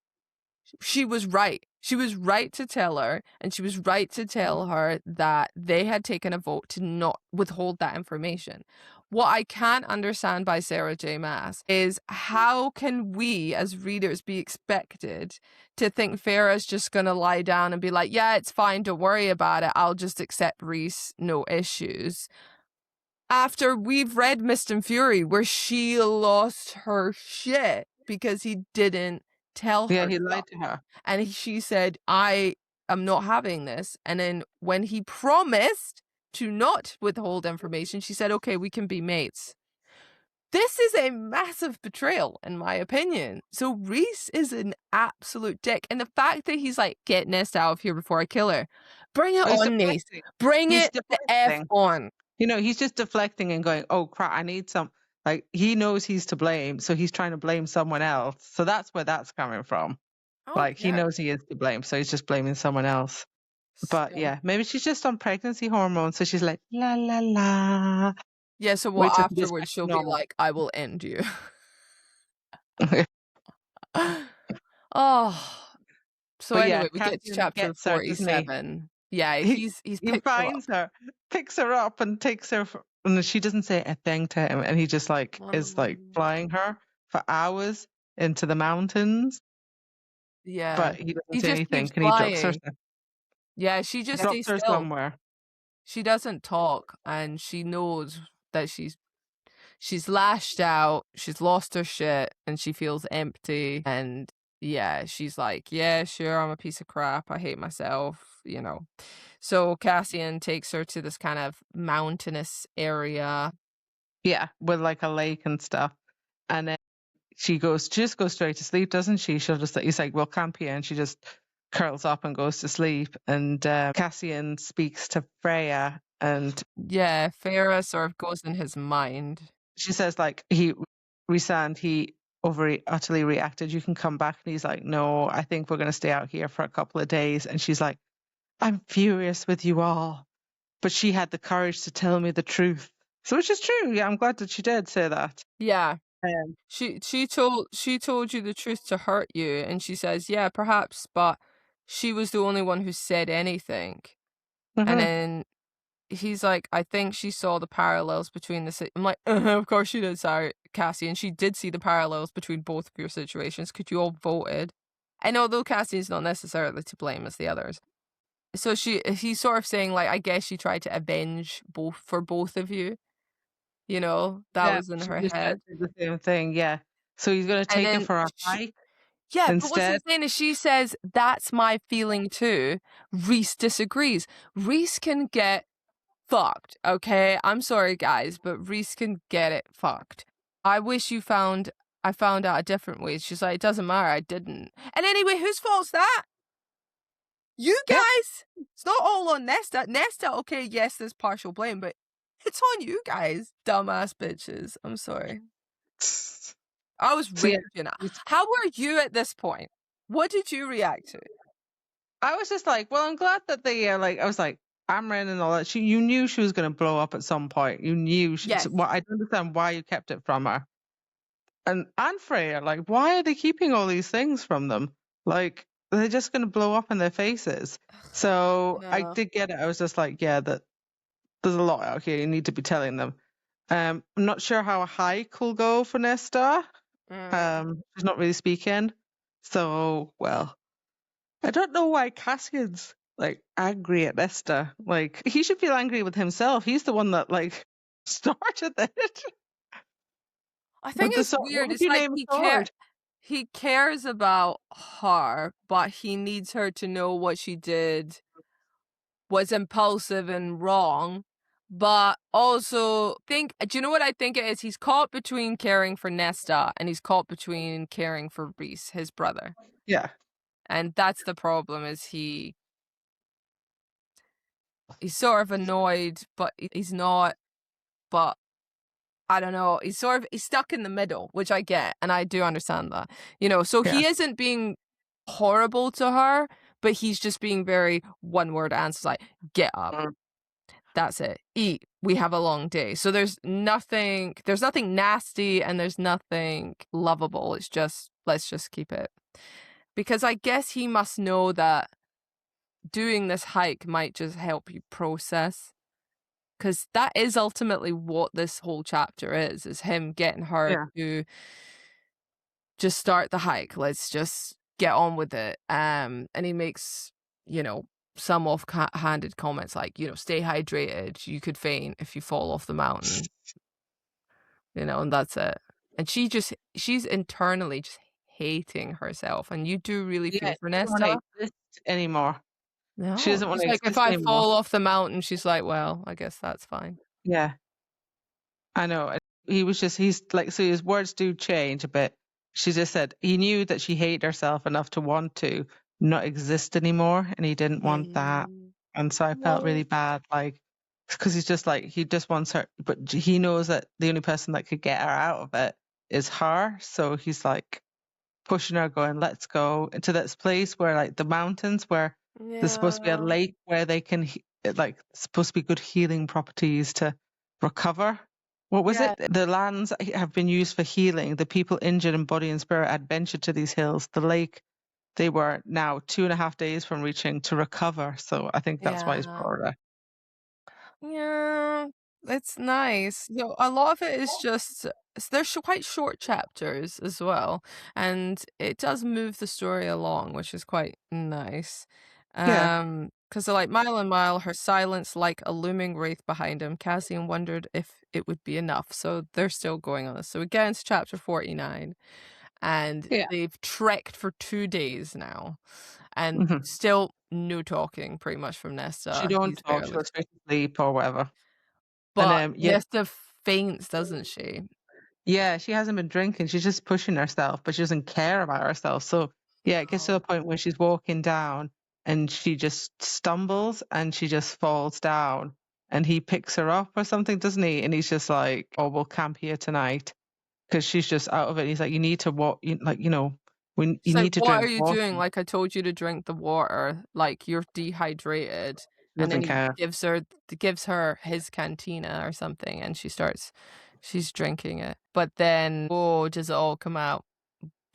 she was right. She was right to tell her, and she was right to tell her that they had taken a vote to not withhold that information. What I can't understand by Sarah J Maas is how can we as readers be expected to think Farah's just going to lie down and be like, yeah, it's fine, don't worry about it, I'll just accept Rhys, no issues. After we've read Mist and Fury, where she lost her shit because he didn't tell her.
Yeah, he lied to her.
And she said, I am not having this. And then when he promised to not withhold information, she said, okay, we can be mates. This is a massive betrayal, in my opinion. So Rhys is an absolute dick. And the fact that he's like, get Nesta out of here before I kill her. Bring it on, Nate. Bring it the F on.
He's just deflecting and going, oh crap, I need some, like, he knows he's to blame, so he's trying to blame someone else. So that's where that's coming from. He knows he is to blame, so he's just blaming someone else. But yeah, maybe she's just on pregnancy hormones, so she's like, la la la.
Yeah, so afterwards she'll be like, I will end you. So anyway, we get to chapter 47. Yeah, he finds
her, picks her up and takes her, and she doesn't say a thing to him, and he just is flying her for hours into the mountains.
Yeah,
but he doesn't say anything. And he drops her.
Yeah, she just stays still
somewhere.
She doesn't talk, and she knows that she's lashed out, she's lost her shit, and she feels empty. And yeah, she's like, yeah, sure, I'm a piece of crap, I hate myself, So Cassian takes her to this kind of mountainous area.
Yeah, with like a lake and stuff. And then she just goes straight to sleep, doesn't she? He's like, well, camp here. And she just curls up and goes to sleep. And Cassian speaks to Freya. And
yeah, Farah sort of goes in his mind.
She says, like, Rhysand, he utterly reacted. You can come back. And he's like, no, I think we're going to stay out here for a couple of days. And she's like, I'm furious with you all. But she had the courage to tell me the truth. So which is true. Yeah, I'm glad that she did say that.
Yeah. She told you the truth to hurt you, and she says, yeah, perhaps, but she was the only one who said anything.
Mhm.
And then he's like, I think she saw the parallels between the... I'm like, of course she did, sorry, Cassie. And she did see the parallels between both of your situations because you all voted. And although Cassie's not necessarily to blame as the others. So he's sort of saying, like, I guess she tried to avenge both of you. You know, that was in
she
her
just
head.
did the same thing. Yeah. So he's going to take her for a hike
Yeah, but what's
instead.
insane is she says, that's my feeling too. Reese disagrees. Reese can get fucked, okay? I'm sorry, guys, but Reese can get it fucked. I wish I found out a different way. She's like, it doesn't matter, I didn't. And anyway, whose fault's that? You guys!
Yeah.
It's not all on Nesta. Nesta, okay, yes, there's partial blame, but it's on you guys, dumbass bitches. I'm sorry. I was raging. How were you at this point? What did you react to?
I was just like, well, I'm glad that they I was like, Amran and all that. You knew she was going to blow up at some point. You knew.
Yes.
Well, I don't understand why you kept it from her. And Freya, like, why are they keeping all these things from them? Like, they're just going to blow up in their faces. So I did get it. I was just like, yeah, that there's a lot out here. You need to be telling them. I'm not sure how a hike will go for Nesta. She's not really speaking. So, well, I don't know why Cassian's like angry at Nesta. Like, he should feel angry with himself. He's the one that like started it.
I think it's weird. It's like he cares about her, but he needs her to know what she did was impulsive and wrong. But also do you know what I think it is? He's caught between caring for Nesta and he's caught between caring for Reese, his brother.
Yeah.
And that's the problem, is he's sort of annoyed, but he's not. But I don't know. He's stuck in the middle, which I get, and I do understand that. You know, so he isn't being horrible to her, but he's just being very one-word answers, like, get up. That's it. Eat. We have a long day. So there's nothing nasty and there's nothing lovable. It's just, let's just keep it. Because I guess he must know that doing this hike might just help you process. Because that is ultimately what this whole chapter is him getting her to just start the hike. Let's just get on with it. And he makes, you know, some off-handed comments like, you know, stay hydrated. You could faint if you fall off the mountain. You know, and that's it. And she's internally just hating herself. And you do really feel for Nesta.
She doesn't want to exist anymore.
No,
she doesn't want to
like, if I fall off the mountain, she's like, well, I guess that's fine.
Yeah. I know. He's like, so his words do change a bit. She just said he knew that she hated herself enough to want to not exist anymore, and he didn't want that. And so I felt really bad, like, because he's just like, he just wants her, but he knows that the only person that could get her out of it is her. So he's like pushing her, going, let's go into this place where, like, the mountains where there's supposed to be a lake where they can, like, supposed to be good healing properties to recover. What was it? The lands have been used for healing. The people injured in body and spirit adventured to these hills. The lake, they were now 2.5 days from reaching to recover. So I think that's why he's brought her there.
Yeah, it's nice. So a lot of it is just, they're quite short chapters as well. And it does move the story along, which is quite nice. Because like mile and mile, her silence like a looming wraith behind him. Cassian wondered if it would be enough. So they're still going on this. So we get into chapter 49, and they've trekked for 2 days now, and still no talking pretty much from Nesta.
She don't talk, she goes straight to sleep or whatever.
But Nesta faints, doesn't she?
Yeah, she hasn't been drinking. She's just pushing herself, but she doesn't care about herself. So yeah, it gets to a point where she's walking down and she just stumbles and she just falls down, and he picks her up or something, doesn't he? And he's just like, oh, we'll camp here tonight, because she's just out of it. He's like, you need to walk, like, you know, you need to drink
what are you
water.
doing? Like, I told you to drink the water. Like, you're dehydrated. And then he gives her his cantina or something, and she's drinking it. But then, does it all come out?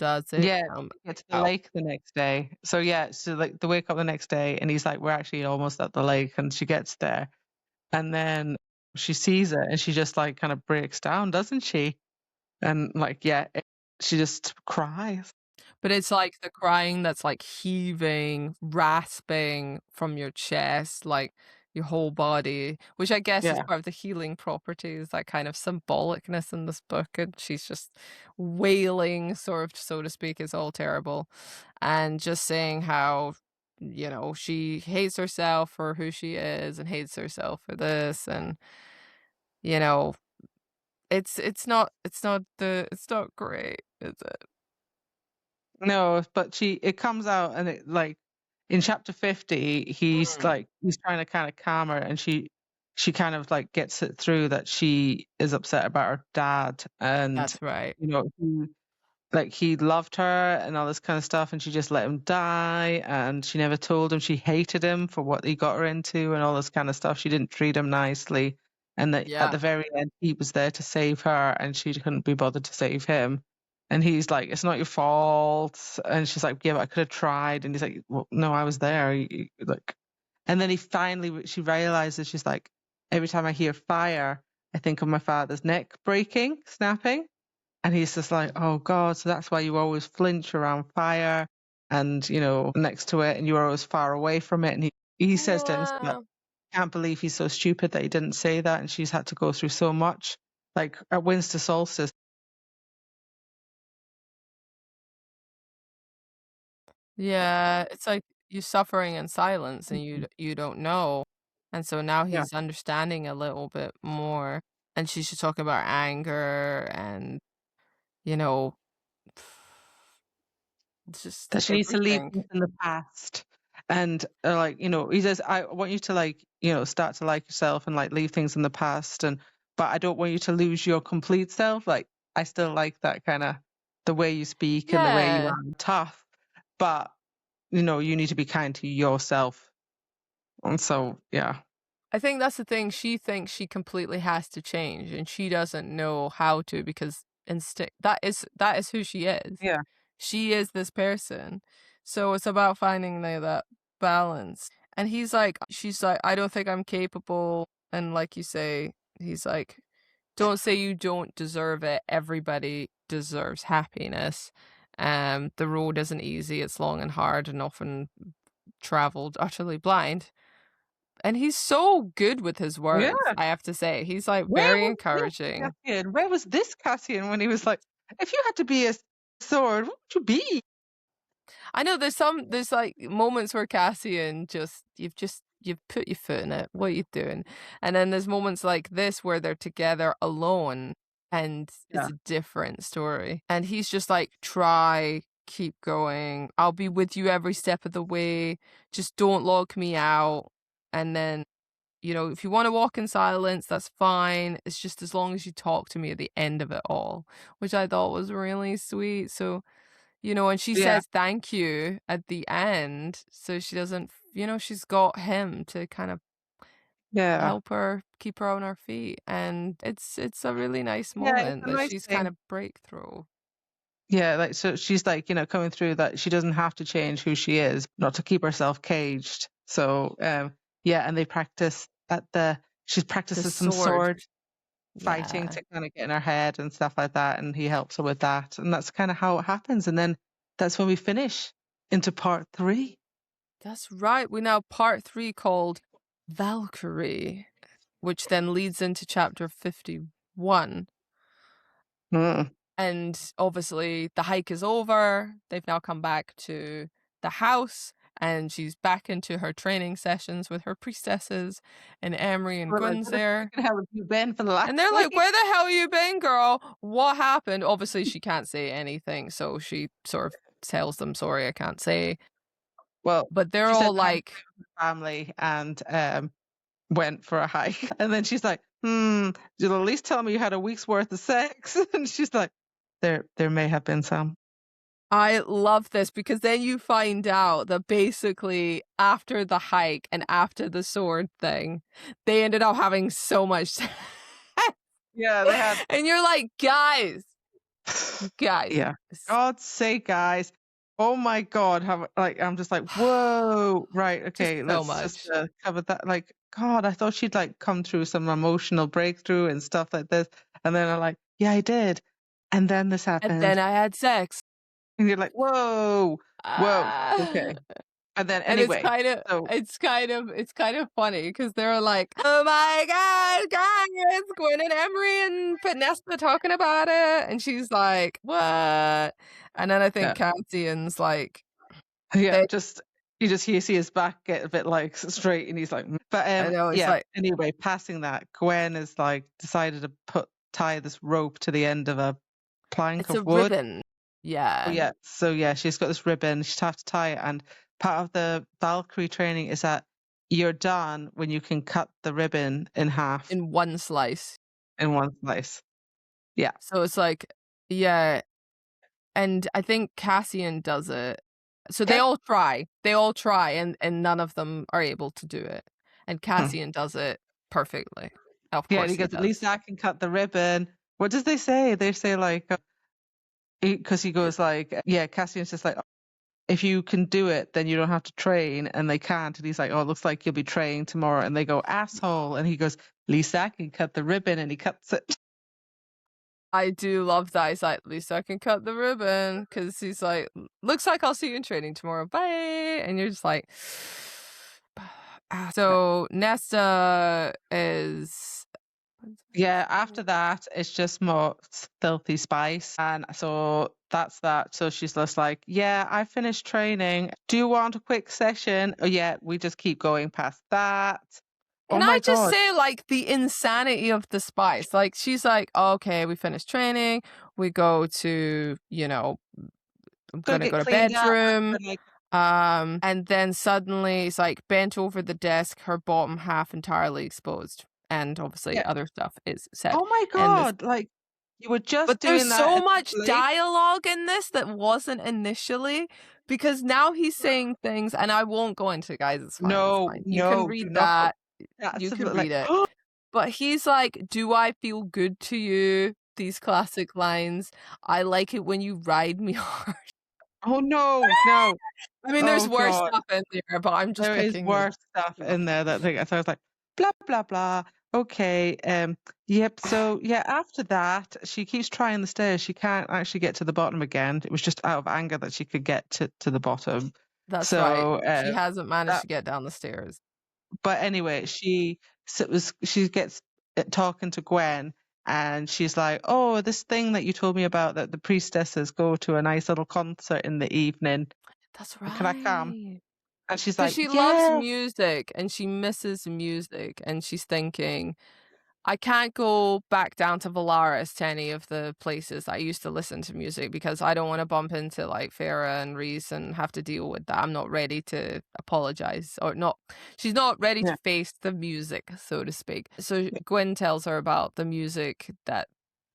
Does it?
Yeah, get to the lake the next day. So yeah, so like they wake up the next day and he's like, we're actually almost at the lake, and she gets there and then she sees it and she just like kind of breaks down, doesn't she? And like, yeah, she just cries.
But it's like the crying that's like heaving, rasping from your chest, like your whole body, which I guess is
Yeah.
part of the healing properties, that kind of symbolicness in this book. And she's just wailing, sort of, so to speak, is all terrible. And just saying how, you know, she hates herself for who she is and hates herself for this. And, you know, it's not great, is it?
No, but it comes out and it like in chapter 50, he's trying to kind of calm her, and she kind of like gets it through that she is upset about her dad, and
That's right.
you know, he loved her and all this kind of stuff, and she just let him die, and she never told him she hated him for what he got her into and all this kind of stuff. She didn't treat him nicely, and that at the very end he was there to save her and she couldn't be bothered to save him. And he's like, it's not your fault. And she's like, yeah, but I could have tried. And he's like, well, no, I was there. Like, and then she realizes, she's like, every time I hear fire, I think of my father's neck breaking, snapping. And he's just like, oh God, so that's why you always flinch around fire and, you know, next to it, and you're always far away from it. And he says to himself, I can't believe he's so stupid that he didn't say that. And she's had to go through so much. Like at Winter Solstice,
Yeah, it's like you're suffering in silence and you don't know. And so now
Yeah.
he's understanding a little bit more. And she's just talking about anger and, you know, just
that she needs to leave
everything.
things in the past. And like, you know, he says, I want you to like, you know, start to like yourself and like leave things in the past. But I don't want you to lose your complete self. Like, I still like that kind of the way you speak and the way you
Yeah.
are tough. But, you know, you need to be kind to yourself. And so, yeah.
I think that's the thing. She thinks she completely has to change and she doesn't know how to, because that is who she is.
Yeah.
She is this person. So it's about finding that balance. And she's like, I don't think I'm capable. And like you say, he's like, don't say you don't deserve it. Everybody deserves happiness. The road isn't easy. It's long and hard and often traveled utterly blind. And he's so good with his words, I have to say. He's like very encouraging.
Where was this Cassian when he was like, if you had to be a sword, what would you be?
I know there's like moments where Cassian you've put your foot in it. What are you doing? And then there's moments like this where they're together alone and it's a different story. And he's just like, try, keep going. I'll be with you every step of the way. Just don't lock me out. And then, you know, if you want to walk in silence, that's fine. It's just as long as you talk to me at the end of it all, which I thought was really sweet. So, you know, and she says thank you at the end. So she doesn't, you know, she's got him to kind of help her keep her on her feet. And it's a really nice moment that she's kind of breakthrough.
Yeah, like, so she's like, you know, coming through that she doesn't have to change who she is, not to keep herself caged. So, and they practice she practices some sword fighting to kind of get in her head and stuff like that. And he helps her with that. And that's kind of how it happens. And then that's when we finish into part 3.
That's right. We now part 3 called Valkyry, which then leads into chapter 51. And obviously the hike is over. They've now come back to the house and she's back into her training sessions with her priestesses and Emery and Gwynn's there.
Where the hell have you been for the last
And they're like,
week?
where the hell you been, girl? What happened? Obviously she can't say anything, so she sort of tells them, sorry, I can't say.
Well,
but they're all like
family and went for a hike. And then she's like, you'll at least tell me you had a week's worth of sex. And she's like, there may have been some.
I love this because then you find out that basically after the hike and after the sword thing, they ended up having so much sex.
Yeah, they had.
And you're like, guys, Guys.
Yeah. God's sake, guys. Oh my God. I'm just like, whoa. Right. Okay.
So
Let's
much.
just cover that. Like, God, I thought she'd like come through some emotional breakthrough and stuff like this. And then I'm like, yeah, I did. And then this happened.
And then I had sex.
And you're like, whoa. Okay. And then anyway,
it's kind of funny because they're like, oh my God, guys, Gwen and Emery and Nesta talking about it, and she's like, what? And then I think Cassian's like,
you just see his back get a bit like straight, and he's like, but
I know, it's like,
anyway, passing that, Gwen is like decided to tie this rope to the end of a plank of wood.
Ribbon. Yeah.
Oh, yeah. So yeah, she's got this ribbon. She'd have to tie it, and part of the Valkyrie training is that you're done when you can cut the ribbon in half.
In one slice.
Yeah.
So it's like, yeah. And I think Cassian does it. So they all try, and none of them are able to do it. And Cassian does it perfectly. Of course
he goes, at least I can cut the ribbon. What does they say? They say like, because he goes like, Cassian's just like, if you can do it, then you don't have to train, and they can't. And he's like, oh, it looks like you'll be training tomorrow. And they go, asshole. And he goes, at least I can cut the ribbon, and he cuts it.
I do love that. He's like, at least I can cut the ribbon, because he's like, looks like I'll see you in training tomorrow. Bye. And you're just like, so Nesta is...
Yeah, after that, it's just more filthy spice. And so that's that. So she's just like, yeah, I finished training. Do you want a quick session? Oh, yeah, we just keep going past that.
Can I just say, like, the insanity of the spice? Like, she's like, okay, we finished training. We go to, I'm going to go to bedroom. And then suddenly it's like bent over the desk, her bottom half entirely exposed. And obviously other stuff is said.
Oh my God. Like, you were just doing that.
But there's so much dialogue in this that wasn't initially, because now he's saying things, and I won't go into it, guys. It's fine.
No,
it's fine. You can read that. You can read it. But he's like, do I feel good to you? These classic lines. I like it when you ride me hard.
Oh, no.
I mean, there's worse stuff in there, but I'm just picking.
There is worse stuff in there. So I was like, blah, blah, blah. Okay. Yep. So yeah, after that, she keeps trying the stairs. She can't actually get to the bottom again. It was just out of anger that she could get to the bottom.
That's right. She hasn't managed to get down the stairs.
But anyway, she gets talking to Gwen, and she's like, oh, this thing that you told me about, that the priestesses go to a nice little concert in the evening.
That's right.
Can I come? And she's like,
she loves music, and she misses music, and she's thinking, I can't go back down to Valaris, to any of the places I used to listen to music, because I don't want to bump into like Farah and Reese and have to deal with that. I'm not ready to apologize, or not. She's not ready to face the music, so to speak. So Gwen tells her about the music that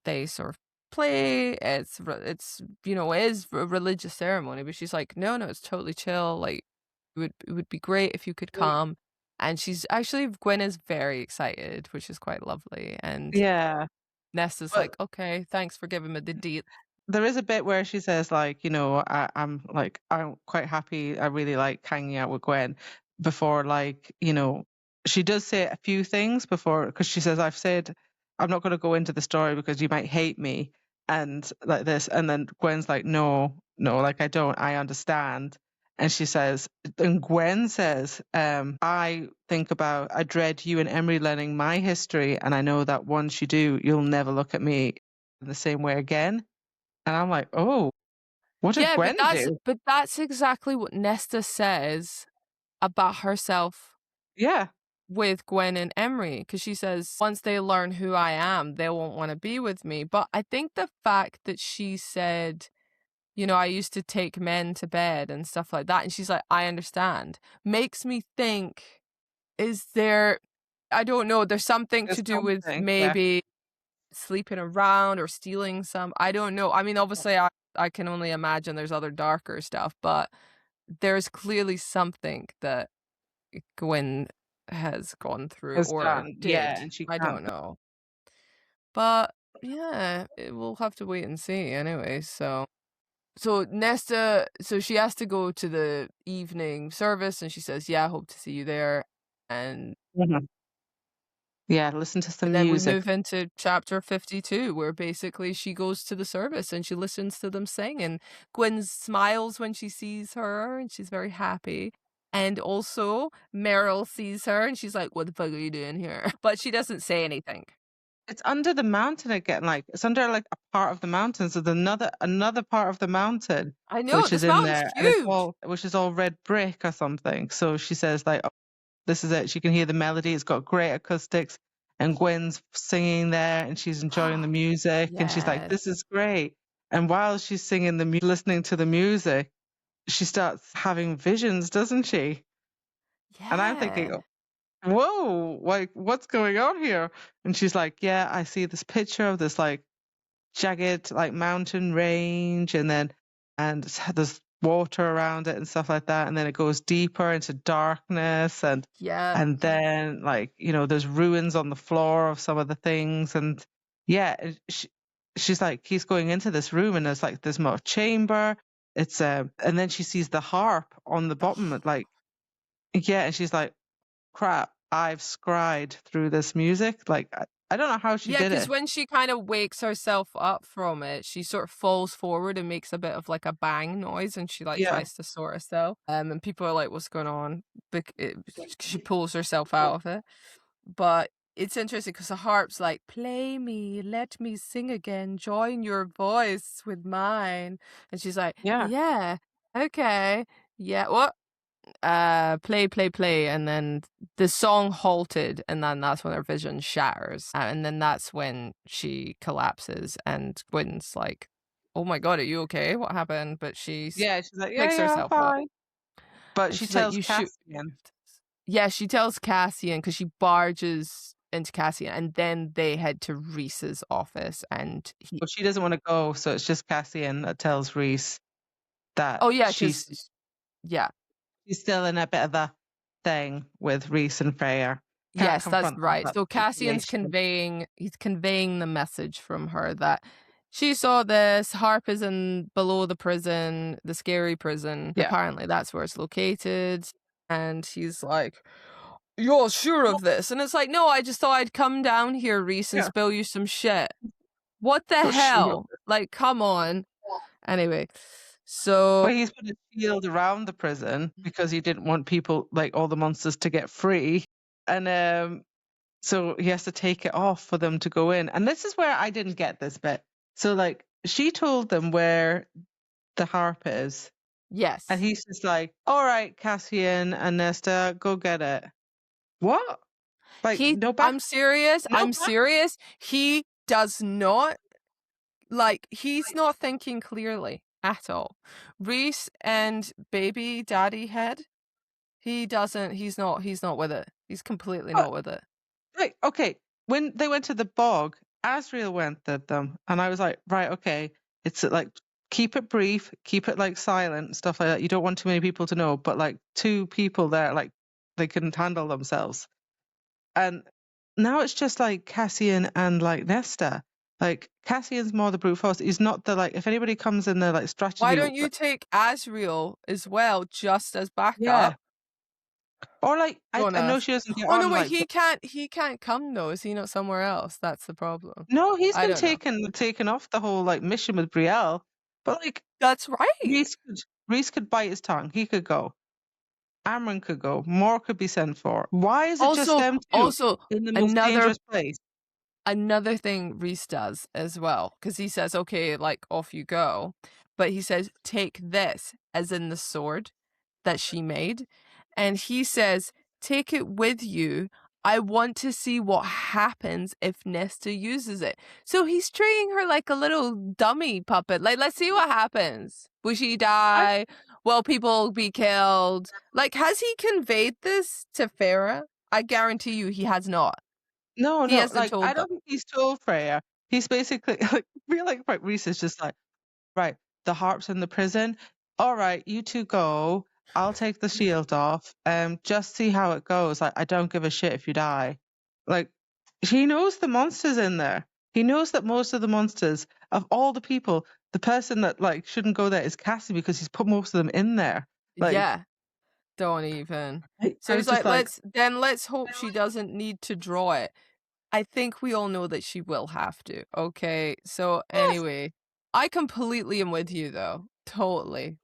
they sort of play. It's it is a religious ceremony, but she's like, no, it's totally chill. Like, it would be great if you could come. And Gwen is very excited, which is quite lovely. And Nesta's like, okay, thanks for giving me the deed.
There is a bit where she says, like, I'm quite happy. I really like hanging out with Gwen. Before, like, she does say a few things before, because she says, I've said I'm not going to go into the story because you might hate me, and like this. And then Gwen's like, no, like, I understand. And Gwen says, I dread you and Emery learning my history, and I know that once you do, you'll never look at me in the same way again. And I'm like, oh, what did Gwen do?
But that's exactly what Nesta says about herself.
Yeah.
With Gwen and Emery, because she says, once they learn who I am, they won't want to be with me. But I think the fact that she said, I used to take men to bed and stuff like that, and she's like, I understand, makes me think, I don't know, there's something to do with maybe sleeping around or stealing some, I don't know. I mean, obviously, I can only imagine there's other darker stuff, but there's clearly something that Gwen has gone through or did.
Yeah, and
I don't know. But Yeah, we'll have to wait and see anyway. So Nesta, so she has to go to the evening service, and she says, "Yeah, I hope to see you there." And
Yeah, listen to some
then we
music.
move into chapter 52, where basically she goes to the service and she listens to them sing, and Gwen smiles when she sees her, and she's very happy. And also Meryl sees her, and she's like, "What the fuck are you doing here?" But she doesn't say anything.
It's under the mountain again, like it's under like a part of the mountain. So there's another part of the mountain
I know,
which is
this
in
mountain's
there, and it's
huge.
all which is all red brick or something. So she says like, oh, this is it. She can hear the melody. It's got great acoustics, and Gwen's singing there, and she's enjoying the music, and she's like,
Yes.
this is great. And while she's singing listening to the music, she starts having visions, doesn't she?
Yeah.
And I'm thinking, whoa, like what's going on here? And she's like, yeah, I see this picture of this like jagged like mountain range, and there's water around it and stuff like that, and then it goes deeper into darkness, and then like, you know, there's ruins on the floor of some of the things, and yeah, she's like, he's going into this room, and there's like this more chamber. It's and then she sees the harp on the bottom, like, yeah, and she's like, crap, I've scried through this music. Like, I don't know how she did it.
Because when she kind of wakes herself up from it, she sort of falls forward and makes a bit of like a bang noise, and she like tries to sort herself. And people are like, "What's going on?" She pulls herself out of it. But it's interesting because the harp's like, "Play me, let me sing again, join your voice with mine," and she's like, "Yeah, okay, yeah, what?" Play, and then the song halted, and then that's when her vision shatters, and then that's when she collapses, and Gwen's like, "Oh my god, are you okay? What happened?" But she's
like,
picks herself up.
fine. But she tells
like,
Cassian.
Yeah, she tells Cassian, because she barges into Cassian, and then they head to Reese's office, and
But she doesn't want to go, so it's just Cassian that tells Reese that she's still in a bit of a thing with Reese and Freya.
Yes, that's right. So Cassian's conveying the message from her that she saw this harp is below the prison, the scary prison. Yeah. Apparently that's where it's located. And he's like, "You're sure of this?" And it's like, "No, I just thought I'd come down here, Reese, and spill you some shit." What the hell? Like, come on. Anyway. So
but he's put a shield around the prison because he didn't want people, like all the monsters, to get free, and so he has to take it off for them to go in. And this is where I didn't get this bit. So like, she told them where the harp is.
Yes.
And he's just like, "All right, Cassian and Nesta, go get it." What? Like,
I'm serious. I'm serious. He does not, like, he's not thinking clearly at all. Reese and baby daddy head, he's not with it. He's completely not with it.
Like, okay, when they went to the bog, Asriel went with them, and I was like, right, okay, it's like, keep it brief, keep it like silent, stuff like that. You don't want too many people to know, but like 2 people there, like they couldn't handle themselves. And now it's just like Cassian and like Nesta. Like, Cassian's more the brute force. He's not the, like, if anybody comes in there like strategy.
Why don't you take Asriel as well, just as backup?
Yeah. Or like, I know she doesn't get on.
Oh no, wait, he can't come though. Is he not somewhere else? That's the problem.
No, he's been taken off the whole like mission with Brielle. But like,
that's right.
Reese could bite his tongue. He could go. Amron could go. More could be sent for. Why is it just them two in the most dangerous place?
Another thing Reese does as well, because he says, "Okay, like, off you go," but he says, "Take this," as in the sword that she made, and he says, "Take it with you. I want to see what happens if Nesta uses it." So he's treating her like a little dummy puppet. Like, let's see what happens. Will she die? Will people be killed? Like, has he conveyed this to Farah? I guarantee you he has not.
No, like, I don't think he's told Freya. He's basically like, Reese is just like, right, the harp's in the prison. All right, you 2 go. I'll take the shield off. Just see how it goes. Like, I don't give a shit if you die. Like, he knows the monster's in there. He knows that most of the monsters, of all the people, the person that like shouldn't go there is Cassie because he's put most of them in there. Like,
yeah, don't even. So
I
he's
was just
like, let's hope she doesn't need to draw it. I think we all know that she will have to. Okay, so anyway, I completely am with you though. Totally.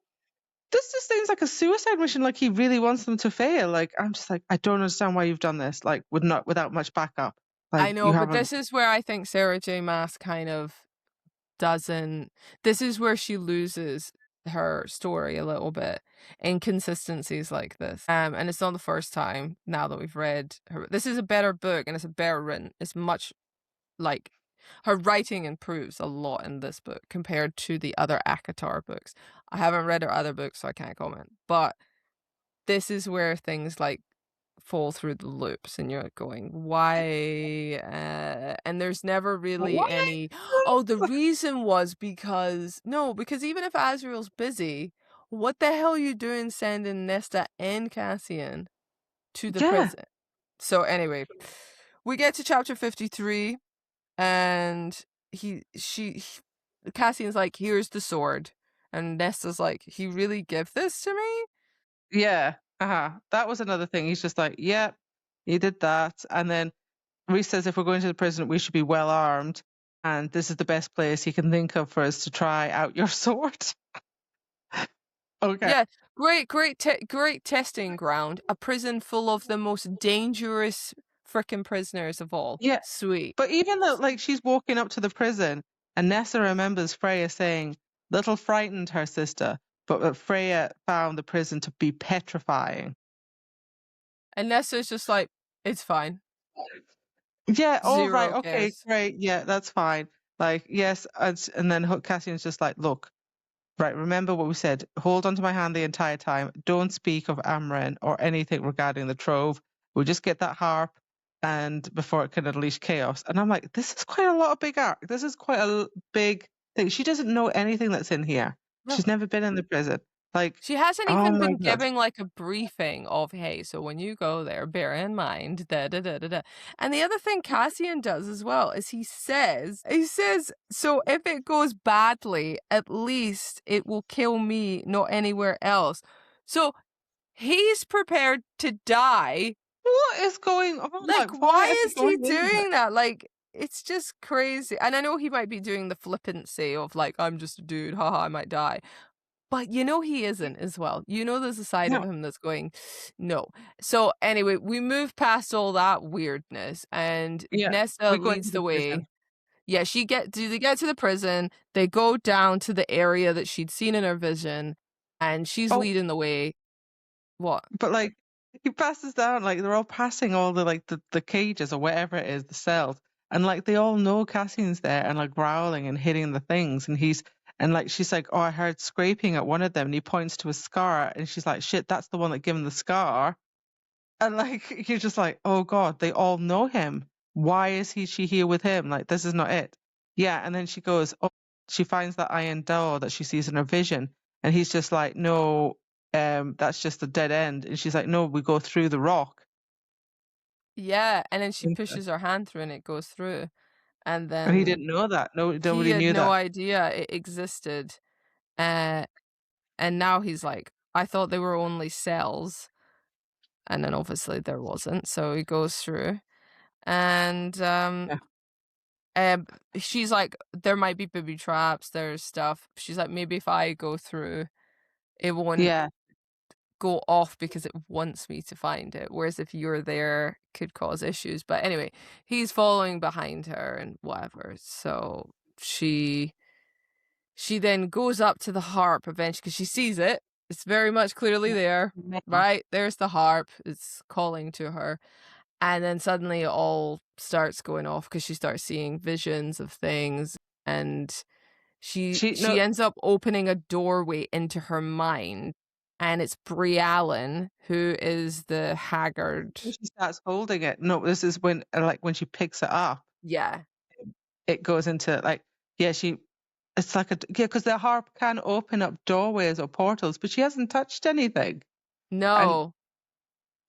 this just seems like a suicide mission. Like he really wants them to fail. Like I'm just like, I don't understand why you've done this. Like without much backup. Like
I know, but this is where I think Sarah J Maas kind of doesn't. This is where she loses her story a little bit. Inconsistencies like this, and it's not the first time now that we've read her. This is a better book, and it's a better written. It's much like her writing improves a lot in this book compared to the other ACOTAR books. I haven't read her other books, so I can't comment. But this is where things like fall through the loops and you're going, why? And there's never really any, oh, the reason was because even if Azrael's busy, what the hell are you doing sending Nesta and Cassian to the prison? So anyway, we get to chapter 53 and Cassian's like, here's the sword. And Nesta's like, he really give this to me?
Yeah. That was another thing. He's just like, yep, he did that. And then Reese says if we're going to the prison, we should be well armed. And this is the best place he can think of for us to try out your sword. Okay.
Yeah, great testing ground. A prison full of the most dangerous frickin' prisoners of all.
Yeah.
Sweet.
But even though like she's walking up to the prison and Nessa remembers Freya saying, little frightened her sister, but that Freya found the prison to be petrifying.
And Nessa's just like, it's fine.
Yeah, all right,
Zero
okay,
cares.
great, yeah, that's fine. Like, yes, and then Cassian's just like, look, right, remember what we said. Hold onto my hand the entire time. Don't speak of Amren or anything regarding the trove. We'll just get that harp and before it can unleash chaos. And I'm like, this is quite a lot of big arc. This is quite a big thing. She doesn't know anything that's in here.
No.
She's never been in the prison. Like
she hasn't even been giving like a briefing of, hey, so when you go there, bear in mind da da da da da. And the other thing Cassian does as well is he says, so if it goes badly, at least it will kill me, not anywhere else. So he's prepared to die.
What is going on?
Like why is he doing that? Like it's just crazy. And I know he might be doing the flippancy of like, I'm just a dude, haha, I might die. But you know he isn't as well. You know there's a side of him that's going, no. So anyway, we move past all that weirdness and Nesta leads the way. Prison. Yeah, they get to the prison. They go down to the area that she'd seen in her vision and she's leading the way. What?
But like he passes down, like they're all passing all the like the cages or whatever it is, the cells. And like they all know Cassian's there and like growling and hitting the things and like she's like, oh, I heard scraping at one of them and he points to a scar and she's like, shit, that's the one that gave him the scar. And like you're just like, oh God, they all know him. Why is she here with him? Like this is not it. Yeah, and then she goes, oh, she finds that iron door that she sees in her vision and he's just like, no, that's just a dead end. And she's like, no, we go through the rock.
Yeah, and then she pushes her hand through and it goes through. And then
he didn't know that. Nobody knew that.
He had no idea it existed. And now he's like, I thought they were only cells. And then obviously there wasn't. So he goes through. And she's like, there might be booby traps, there's stuff. She's like, maybe if I go through, it won't go off because it wants me to find it. Whereas if you're there, could cause issues. But anyway, he's following behind her and whatever. So she then goes up to the harp eventually because she sees it. It's very much clearly there, right? There's the harp. It's calling to her. And then suddenly it all starts going off because she starts seeing visions of things. And she ends up opening a doorway into her mind. And it's Briallen, who is the haggard.
She starts holding it. No, this is when she picks it up.
Yeah.
It goes into it's like because the harp can open up doorways or portals, but she hasn't touched anything.
No.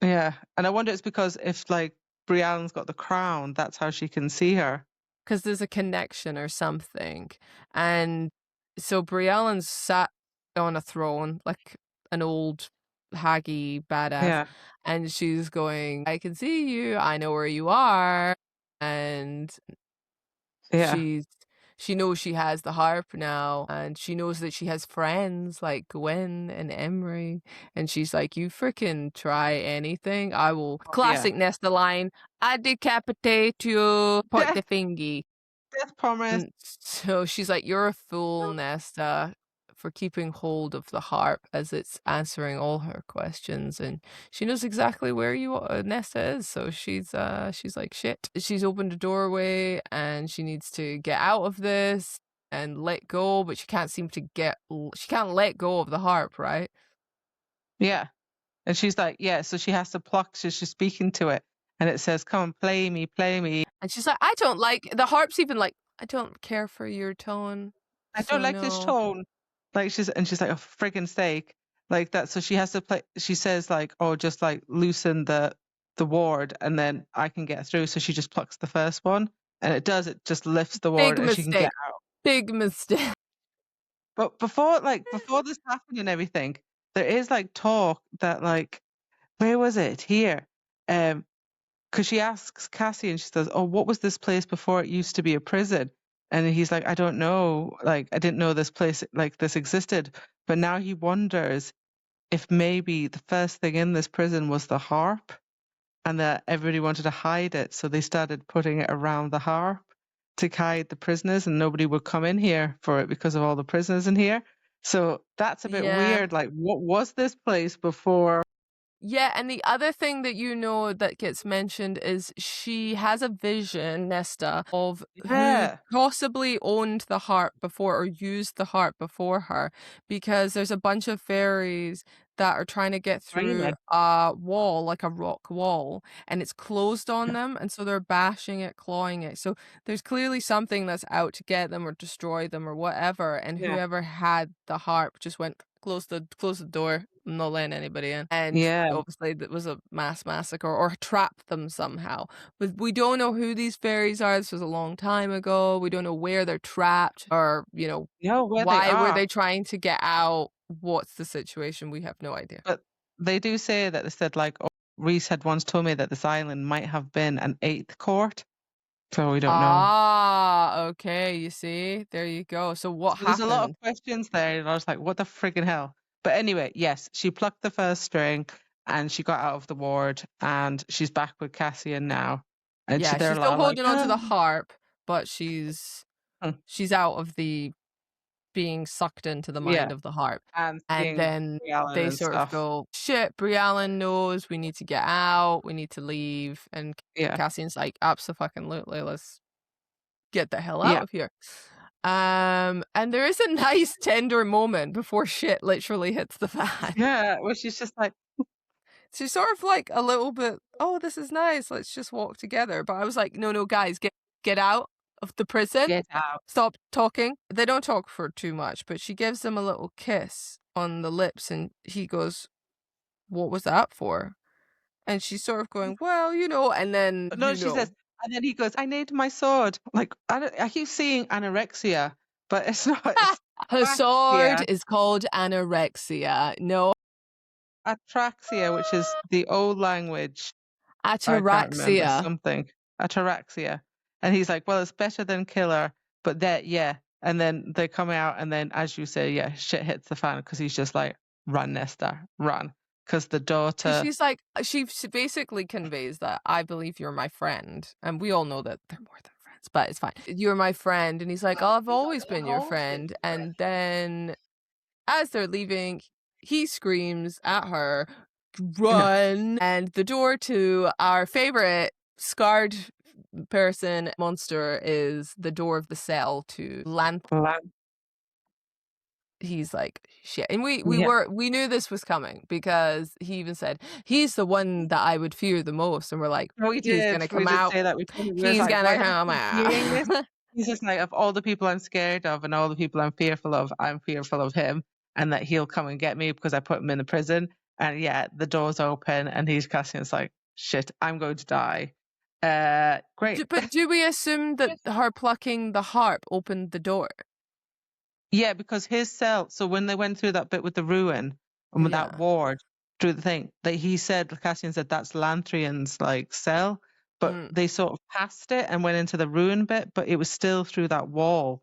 And I wonder it's because if like Briallen's got the crown, that's how she can see her.
because there's a connection or something. And so Briellen's sat on a throne like an old haggy badass,
Yeah.
and she's going, I can see you, I know where you are. And
Yeah.
she knows she has the harp now, and she knows that she has friends like Gwen and Emery, and she's like, you freaking try anything, I will. Classic Nesta line, I decapitate you, point the fingy.
Death promise.
And so she's like, you're a fool, Nesta, for keeping hold of the harp as it's answering all her questions. And she knows exactly where Nesta is. So she's like, shit. She's opened a doorway and she needs to get out of this and let go, but she can't let go of the harp, right?
Yeah. And she's like, yeah, so she has to pluck, so she's speaking to it. And it says, come on, play me.
And she's like, I don't like, the harp's even like, I don't care for your tone.
I don't like this tone. Like she's like a friggin' steak. Like that. So she has to play, she says like, oh, just like loosen the ward and then I can get through. So she just plucks the first one and it just lifts the ward and she can get out.
Big mistake.
But before this happened and everything, there is like talk that like, where was it? Here. Because she asks Cassian, she says, oh, what was this place before it used to be a prison? And he's like, I don't know. Like, I didn't know this place like this existed. But now he wonders if maybe the first thing in this prison was the harp and that everybody wanted to hide it. So they started putting it around the harp to hide the prisoners and nobody would come in here for it because of all the prisoners in here. So that's a bit weird. Like, what was this place before?
Yeah, and the other thing that that gets mentioned is she has a vision, Nesta, of who possibly owned the harp before or used the harp before her, because there's a bunch of fairies that are trying to get through a wall, like a rock wall, and it's closed on them, and so they're bashing it, clawing it. So there's clearly something that's out to get them or destroy them or whatever, and whoever had the harp just went, close the door, I'm not letting anybody in. And obviously it was a mass massacre or trapped them somehow. But we don't know who these fairies are. This was a long time ago. We don't know where they're trapped or, why were they trying to get out? What's the situation? We have no idea.
But they do say that they said like, Reese had once told me that this island might have been an 8th court. So we don't know.
Ah, okay. You see, there you go. So what happened?
There's a lot of questions there. And I was like, what the friggin' hell? But anyway, yes, she plucked the first string and she got out of the ward and she's back with Cassian now. And
she's still holding on to the harp, but she's out of the being sucked into the mind of the harp. And then they sort of go, shit, Briellen knows we need to get out, we need to leave. And Cassian's like, absolutely, let's get the hell out of here. And there is a nice tender moment before shit literally hits the fan.
Yeah, where she's just like,
she's sort of like a little bit, oh, this is nice, let's just walk together. But I was like, no, guys, get out of the prison.
Get out.
Stop talking. They don't talk for too much, but she gives him a little kiss on the lips and he goes, what was that for? And she's sort of going, well, and then
she says, and then he goes, I need my sword. Like, I keep seeing anorexia, but it's not. It's
her sword is called anorexia. No.
Atraxia, which is the old language.
Ataraxia.
Something. Ataraxia. And he's like, well, it's better than killer, but that, And then they come out, and then, as you say, shit hits the fan because he's just like, run, Nesta, run. Because the daughter...
She's like, she basically conveys that, I believe you're my friend. And we all know that they're more than friends, but it's fine. You're my friend. And he's like, oh, I've always been your friend. And then as they're leaving, he screams at her, run. And the door to our favorite scarred monster is the door of the cell to Lanthys. He's like, shit. And we knew this was coming because he even said, he's the one that I would fear the most. And we're like, he's going to come out. He's going to come out.
He's just like, of all the people I'm scared of and all the people I'm fearful of him, and that he'll come and get me because I put him in the prison. And the door's open and he's Cassian's like, shit, I'm going to die. Great.
But do we assume that her plucking the harp opened the door?
Yeah, because his cell, so when they went through that bit with the ruin and with that ward through the thing, that he said, Cassian said that's Lanthrian's like cell, but they sort of passed it and went into the ruin bit, but it was still through that wall.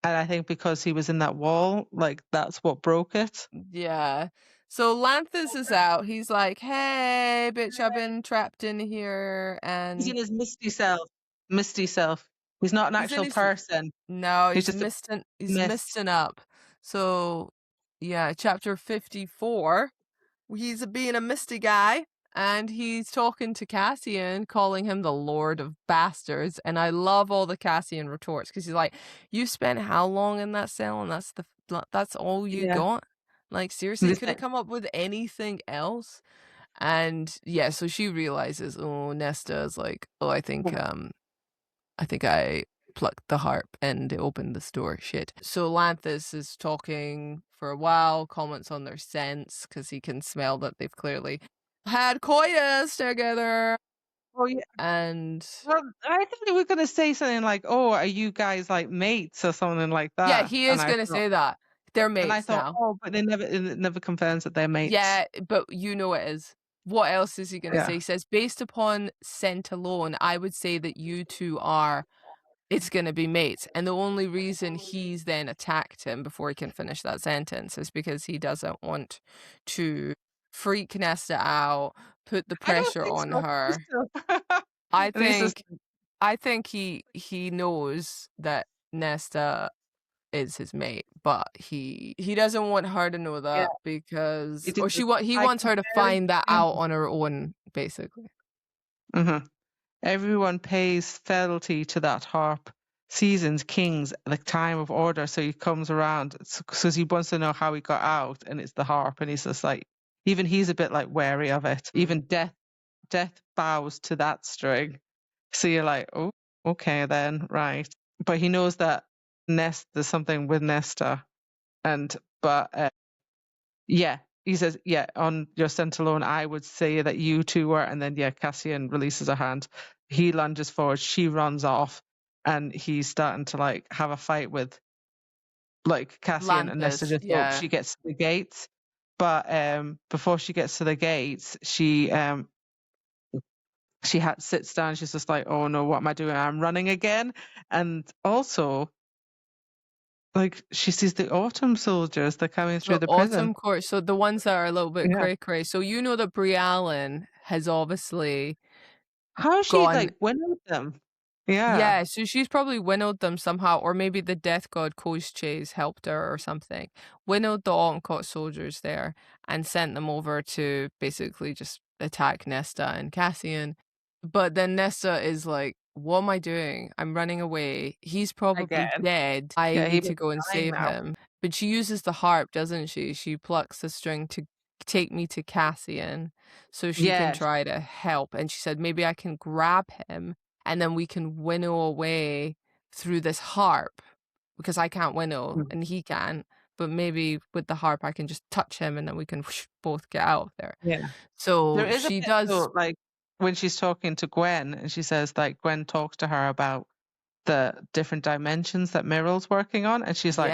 And I think because he was in that wall, like that's what broke it.
Yeah. So Lanthys is out. He's like, hey, bitch, I've been trapped in here. And
he's in his misty self. Misty self. He's not an actual person.
No,
he's
just
just
misting up. So yeah, chapter 54. He's being a misty guy. And he's talking to Cassian, calling him the Lord of Bastards. And I love all the Cassian retorts because he's like, "You spent how long in that cell, and that's all you got? Like seriously, you couldn't come up with anything else." And yeah, so she realizes, oh, Nesta is like, oh, I think I plucked the harp and it opened this door. Shit. So Lanthys is talking for a while, comments on their scents because he can smell that they've clearly had coitus together.
Oh yeah.
And
well, I think they were gonna say something like, "Oh, are you guys like mates or something like that?"
Yeah, he is gonna say that they're mates.
And I thought,
now.
oh, but it never confirms that they're mates.
Yeah, but you know it is. What else is he gonna say? He says, based upon scent alone, I would say that you two are. It's going to be mates. And the only reason he's then attacked him before he can finish that sentence is because he doesn't want to freak Nesta out, put the pressure on her. I think he knows that Nesta is his mate, but he doesn't want her to know that because he wants her to find that out on her own, basically.
Mm-hmm. Everyone pays fealty to that harp. Seasons, kings, the time of order. So he comes around because he wants to know how he got out, and it's the harp. And he's just like, even he's a bit like wary of it. Even death bows to that string. So you're like, oh, okay then, right. But he knows that there's something with Nesta, yeah. He says, yeah, on your scent alone, I would say that you two were. And then, Cassian releases her hand. He lunges forward. She runs off. And he's starting to, like, have a fight with, like, Cassian. And Nesta just hopes she gets to the gates. But before she gets to the gates, she sits down. She's just like, oh, no, what am I doing? I'm running again. And also, like, she sees the autumn soldiers. They're coming through the prison.
Autumn court. So the ones that are a little bit cray-cray. So you know that Briallen has obviously
How has she, like, winnowed them?
Yeah, so she's probably winnowed them somehow, or maybe the death god Kosch's helped her or something. Winnowed the Autumn soldiers there and sent them over to basically just attack Nesta and Cassian. But then Nesta is like, what am I doing? I'm running away. He's probably dead. I need to go and save him. But she uses the harp, doesn't she? She plucks the string to take me to Cassian so she can try to help. And she said, maybe I can grab him and then we can winnow away through this harp because I can't winnow and he can. But maybe with the harp, I can just touch him and then we can both get out of there.
Yeah.
So
there is
she does.
Like when she's talking to Gwen and she says, like, Gwen talks to her about the different dimensions that Myrrel's working on. And she's like,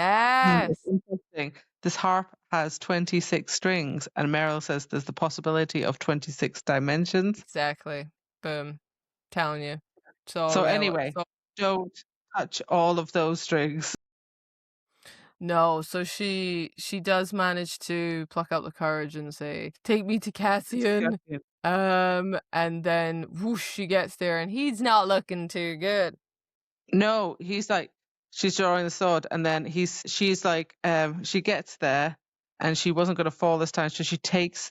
it's interesting. This harp has 26 strings. And Meryl says there's the possibility of 26 dimensions.
Exactly. Boom. Telling you.
So anyway, don't touch all of those strings.
No, so she does manage to pluck out the courage and say, take me to Cassian. And then whoosh, she gets there and he's not looking too good.
No, he's like, she's drawing the sword and then she's like, she gets there and she wasn't going to fall this time. So she takes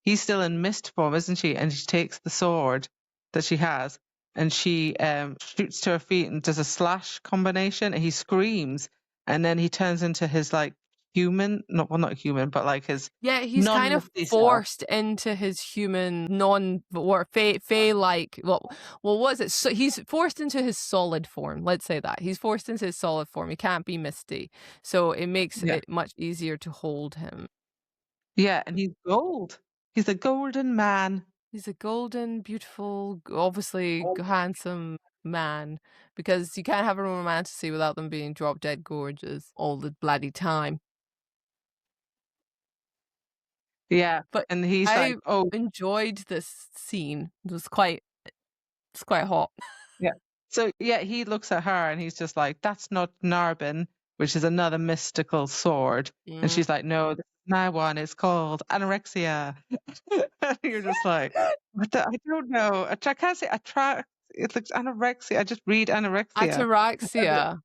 he's still in mist form, isn't she? And she takes the sword that she has and she shoots to her feet and does a slash combination and he screams and then he turns into his like human, not human, but like his
he's kind of forced into his human fey like what was it? So he's forced into his solid form. Let's say that he's forced into his solid form. He can't be misty, so it makes it much easier to hold him.
Yeah, and he's gold. He's a golden man.
He's a golden, beautiful, obviously handsome man, because you can't have a romantasy without them being drop dead gorgeous all the bloody time.
Yeah,
But
and he's
I
like, oh,
enjoyed this scene. It's quite hot.
yeah. So yeah, he looks at her and he's just like, that's not Narbin, which is another mystical sword. And she's like, no, this is my one. It's called Anorexia. And you're just like, what the, I don't know. I can't say it looks anorexia. I just read anorexia.
Ataraxia.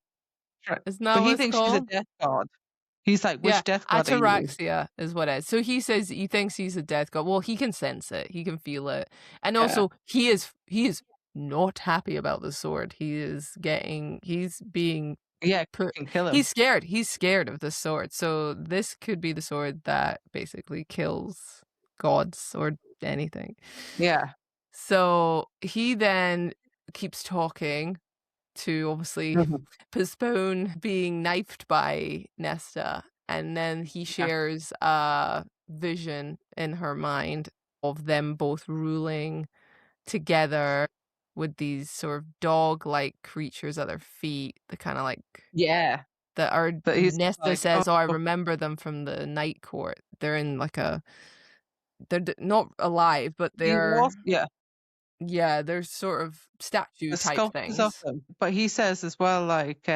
Isn't that
But he
what it's
thinks she's a
called?
death god. He's like, which death god are you?
Ataraxia is what it is. So he says he thinks he's a death god. Well, he can sense it. He can feel it. And also he is not happy about the sword. He's being
Yeah, can kill him.
He's scared. He's scared of the sword. So this could be the sword that basically kills gods or anything.
Yeah.
So he then keeps talking to obviously postpone being knifed by Nesta, and then he shares a vision in her mind of them both ruling together with these sort of dog-like creatures at their feet, the kind of like that are Nesta like, says, I remember them from the night court. They're in like they're not alive, but they're they're sort of statue type things.
Of them. But he says as well, like,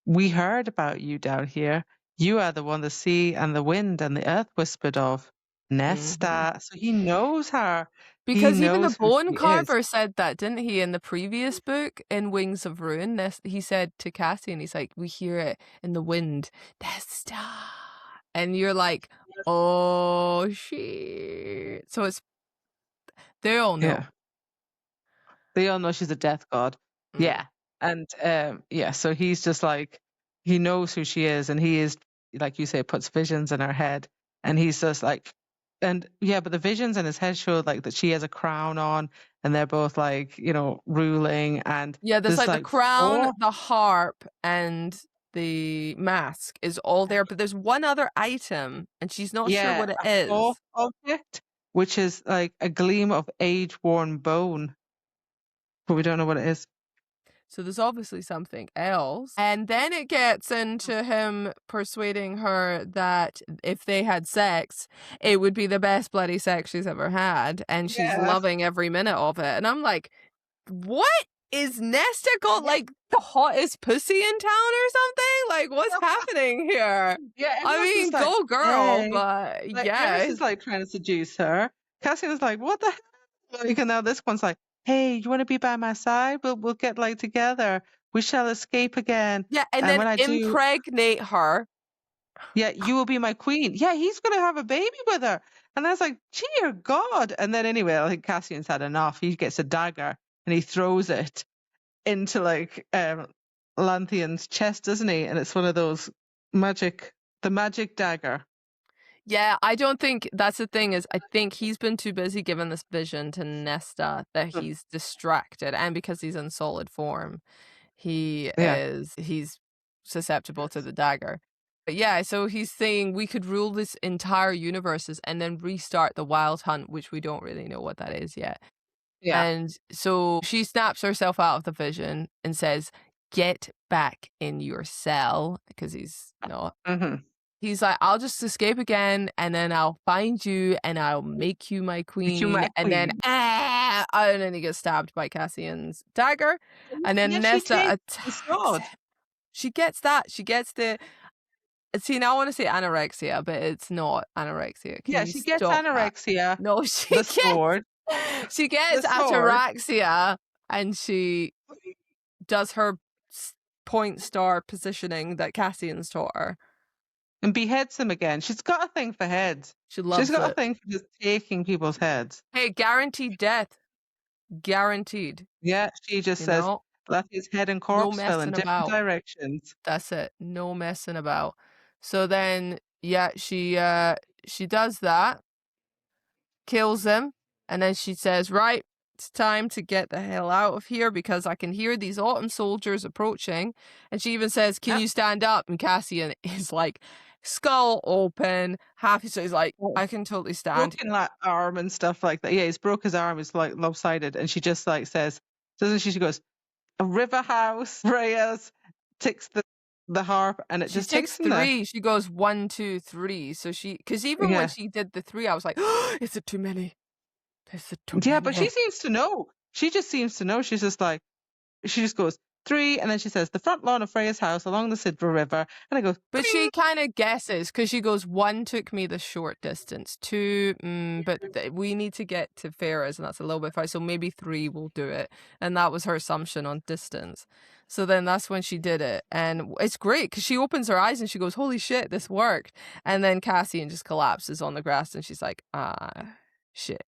we heard about you down here. You are the one the sea and the wind and the earth whispered of, Nesta. So he knows her.
Because even the bone carver said that, didn't he, in the previous book, in Wings of Ruin? He said to Cassian, he's like, we hear it in the wind, Nesta. And you're like, oh, shit. So they all know.
Yeah. They all know she's a death god. Yeah. And so he's just like, he knows who she is, and he is, like you say, puts visions in her head, and he's just like, but the visions in his head show like that she has a crown on, and they're both like, ruling, and
there's like the crown, the harp, and the mask is all there, but there's one other item, and she's not sure what it is.
Object, which is like a gleam of age-worn bone. But we don't know what it is.
So there's obviously something else. And then it gets into him persuading her that if they had sex, it would be the best bloody sex she's ever had. And she's loving every minute of it. And I'm like, what? Is Nesta got like the hottest pussy in town or something? Like, what's happening here?
Yeah,
I mean, like, go girl, but
like, Eris like trying to seduce her. Cassian is like, what the hell? Like, and now this one's like, hey, you want to be by my side? We'll get like together. We shall escape again.
Yeah, and then when impregnate her.
Yeah, you will be my queen. Yeah, he's going to have a baby with her. And I was like, dear God. And then anyway, I think Cassian's had enough. He gets a dagger and he throws it into like Lanthian's chest, doesn't he? And it's one of those the magic dagger.
Yeah, I don't think that's the thing is I think he's been too busy giving this vision to Nesta that he's distracted, and because he's in solid form, he's susceptible to the dagger. But yeah, so he's saying we could rule this entire universes and then restart the wild hunt, which we don't really know what that is yet. Yeah. And so she snaps herself out of the vision and says, get back in your cell, because he's not. He's like, I'll just escape again, and then I'll find you, and I'll make you my queen. And then he gets stabbed by Cassian's dagger, and then Nesta attacks him. She gets that. She gets the. See, now I want to say anorexia, but it's not anorexia.
She gets anorexia.
No, she gets ataraxia, and she does her point star positioning that Cassian's taught her.
And beheads him again. She's got a thing for heads.
She's got
a thing for just taking people's heads.
Hey, guaranteed death. Guaranteed.
Yeah, she just says, let his head and corpse fell in different directions.
That's it. No messing about. So then, she does that, kills him, and then she says, right, it's time to get the hell out of here because I can hear these autumn soldiers approaching. And she even says, can you stand up? And Cassian is like skull open, happy. So he's like, I can totally stand.
Broken like arm and stuff like that. Yeah, he's broke his arm. It's like lopsided, and she just like says, doesn't she? She goes, a river house, Freya's, ticks the harp, and it
She
just
takes
takes him there.
3. She goes 1, 2, 3. So because even when she did the 3, I was like, oh, is it too many? Is it too many?
But she seems to know. She just seems to know. She's just like, she just goes 3, and then she says the front lawn of Freya's house along the Sidra River, and I go.
But she kind of guesses because she goes 1 took me the short distance, 2, but we need to get to Farah's, and that's a little bit far. So maybe 3 will do it, and that was her assumption on distance. So then that's when she did it, and it's great because she opens her eyes and she goes, "Holy shit, this worked!" And then Cassian just collapses on the grass, and she's like, shit."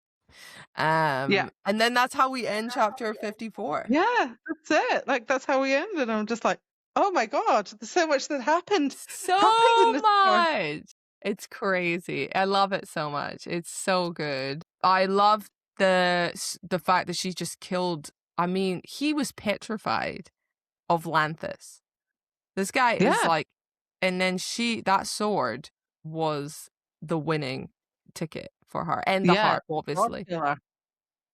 And then that's how we end chapter 54.
Yeah, that's it. Like that's how we ended. I'm just like, oh my god, there's so much that happened.
So much. It's crazy. I love it so much. It's so good. I love the fact that she just killed. I mean, he was petrified of Lanthys. This guy is like, and then that sword was the winning ticket for her, and the harp, obviously.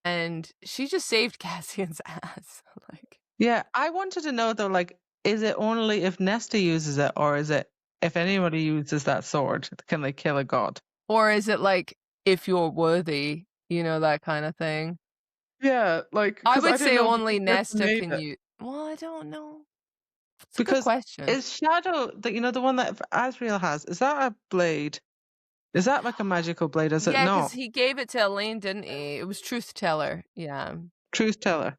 And she just saved Cassian's ass. Like,
yeah, I wanted to know though, like, is it only if Nesta uses it, or is it if anybody uses that sword, can they kill a god?
Or is it like if you're worthy, that kind of thing?
Yeah, like
I would say only Nesta can use. Well, I don't know. It's a good question.
Is Shadow the one that Asriel has? Is that a blade? Is that like a magical blade? Is it not?
Yeah, because he gave it to Elaine, didn't he? It was Truth Teller. Yeah.
Truth Teller.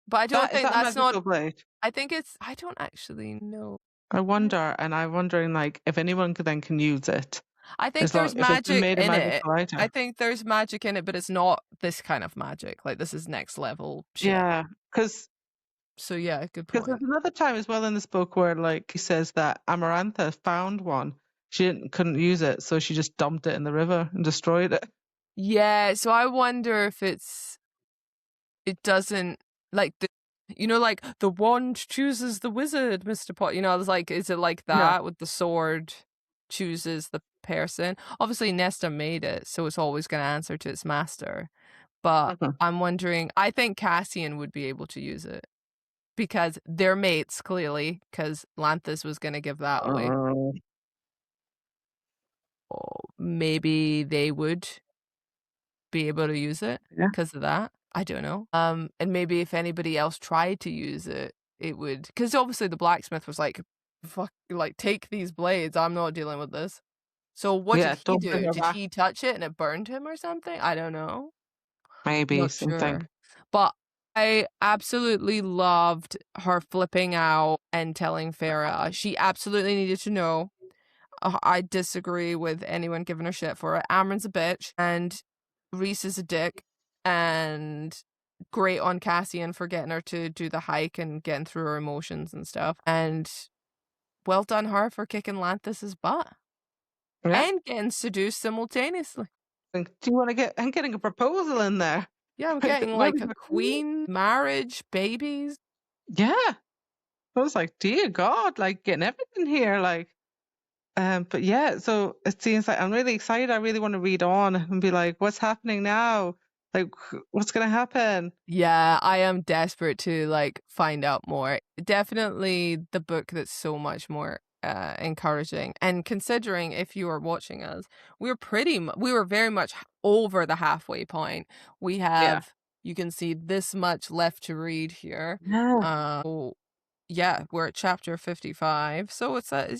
But I don't think that's not.
Blade?
I think it's. I don't actually know.
I wonder, and I'm wondering like if anyone can use it.
I think there's magic in it. I think there's magic in it, but it's not this kind of magic. Like this is next level shit.
Yeah, because.
So yeah, good point.
Because there's another time as well in this book where like he says that Amarantha found one. She couldn't use it, so she just dumped it in the river and destroyed it.
Yeah, so I wonder if it doesn't like like the wand chooses the wizard, Mr. Pot. I was like, is it like that with the sword chooses the person? Obviously, Nesta made it, so it's always going to answer to its master. But I'm wondering, I think Cassian would be able to use it. Because they're mates, clearly, because Lanthys was going to give that away. Maybe they would be able to use it because of that. I don't know. And maybe if anybody else tried to use it, it would. Because obviously the blacksmith was like, "Fuck, like take these blades. I'm not dealing with this." So what did he do? Did he touch it and it burned him or something? I don't know.
Maybe not something.
Sure. But I absolutely loved her flipping out and telling Farah. She absolutely needed to know. I disagree with anyone giving her shit for it. Amren's a bitch, and Rhys is a dick, and great on Cassian for getting her to do the hike and getting through her emotions and stuff. And well done her for kicking Lanthys' butt. And getting seduced simultaneously.
Do you want to get... I'm getting a proposal in there.
Yeah, I'm getting like a queen, marriage, babies.
Yeah. I was like, dear God, like getting everything here. Like, but yeah, so it seems like I'm really excited. I really want to read on and be like, what's happening now? Like, what's going to happen?
Yeah, I am desperate to like find out more. Definitely the book that's so much more encouraging. And considering if you are watching us, we were very much over the halfway point. We have you can see this much left to read here. We're at chapter 55, so it's a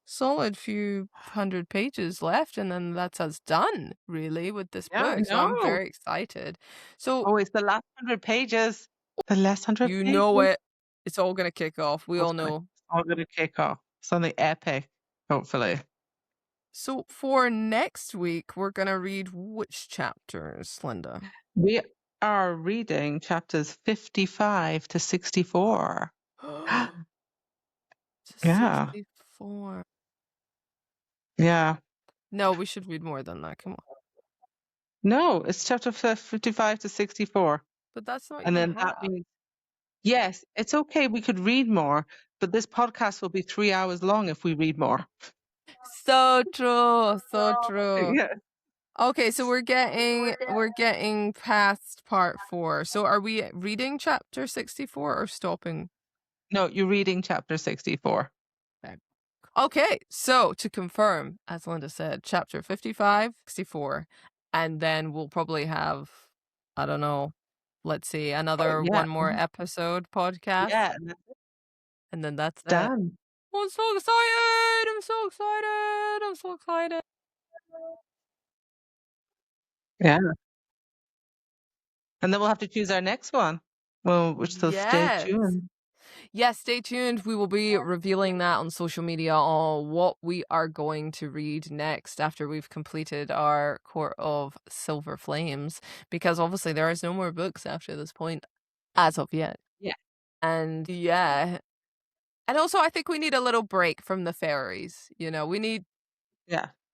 solid few hundred pages left, and then that's us done really with this book. So I'm very excited. So
it's the last 100 pages. The last 100
pages.
You
know it. It's all going to kick off. We all know.
It's all going to kick off. Something epic, hopefully.
So for next week, we're going to read which chapters, Linda?
We are reading chapters 55 to 64.
64.
Yeah.
No, we should read more than that. Come on.
No, it's chapter 55 to 64.
But that's not.
And then that means Yes, it's okay. We could read more, but this podcast will be 3 hours long if we read more.
So true. So true.
Yeah.
Okay, so we're getting past part 4. So are we reading chapter 64 or stopping?
No, you're reading chapter 64.
Okay, so to confirm, as Linda said, chapter 55, 64, and then we'll probably have, I don't know, let's see, another one more episode podcast.
Yeah.
And then that's it.
Done.
I'm so excited! I'm so excited! I'm so excited!
Yeah. And then we'll have to choose our next one. Well, which so stay tuned.
Yes, stay tuned. We will be revealing that on social media on what we are going to read next after we've completed our Court of Silver Flames, because obviously there is no more books after this point as of yet.
Yeah.
And yeah. And also I think we need a little break from the fairies. You know, we need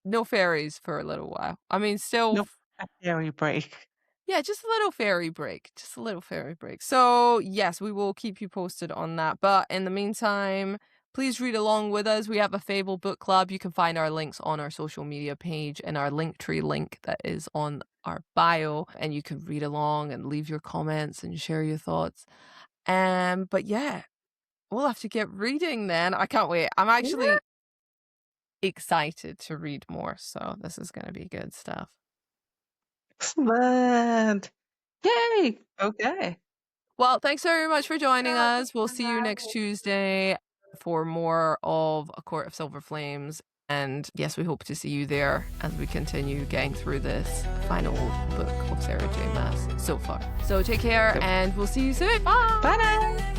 no fairies for a little while. I mean, still
no fairy break.
Yeah, just a little fairy break. Just a little fairy break. So, yes, we will keep you posted on that. But in the meantime, please read along with us. We have a Fable book club. You can find our links on our social media page and our Linktree link that is on our bio. And you can read along and leave your comments and share your thoughts. But yeah, we'll have to get reading then. I can't wait. I'm actually excited to read more. So this is going to be good stuff.
Excellent. Yay. Okay.
Well, thanks very much for joining us. We'll see you next Tuesday for more of A Court of Silver Flames. And yes, we hope to see you there as we continue getting through this final book of Sarah J Maas so far. So take care and we'll see you soon. Bye.
Bye now.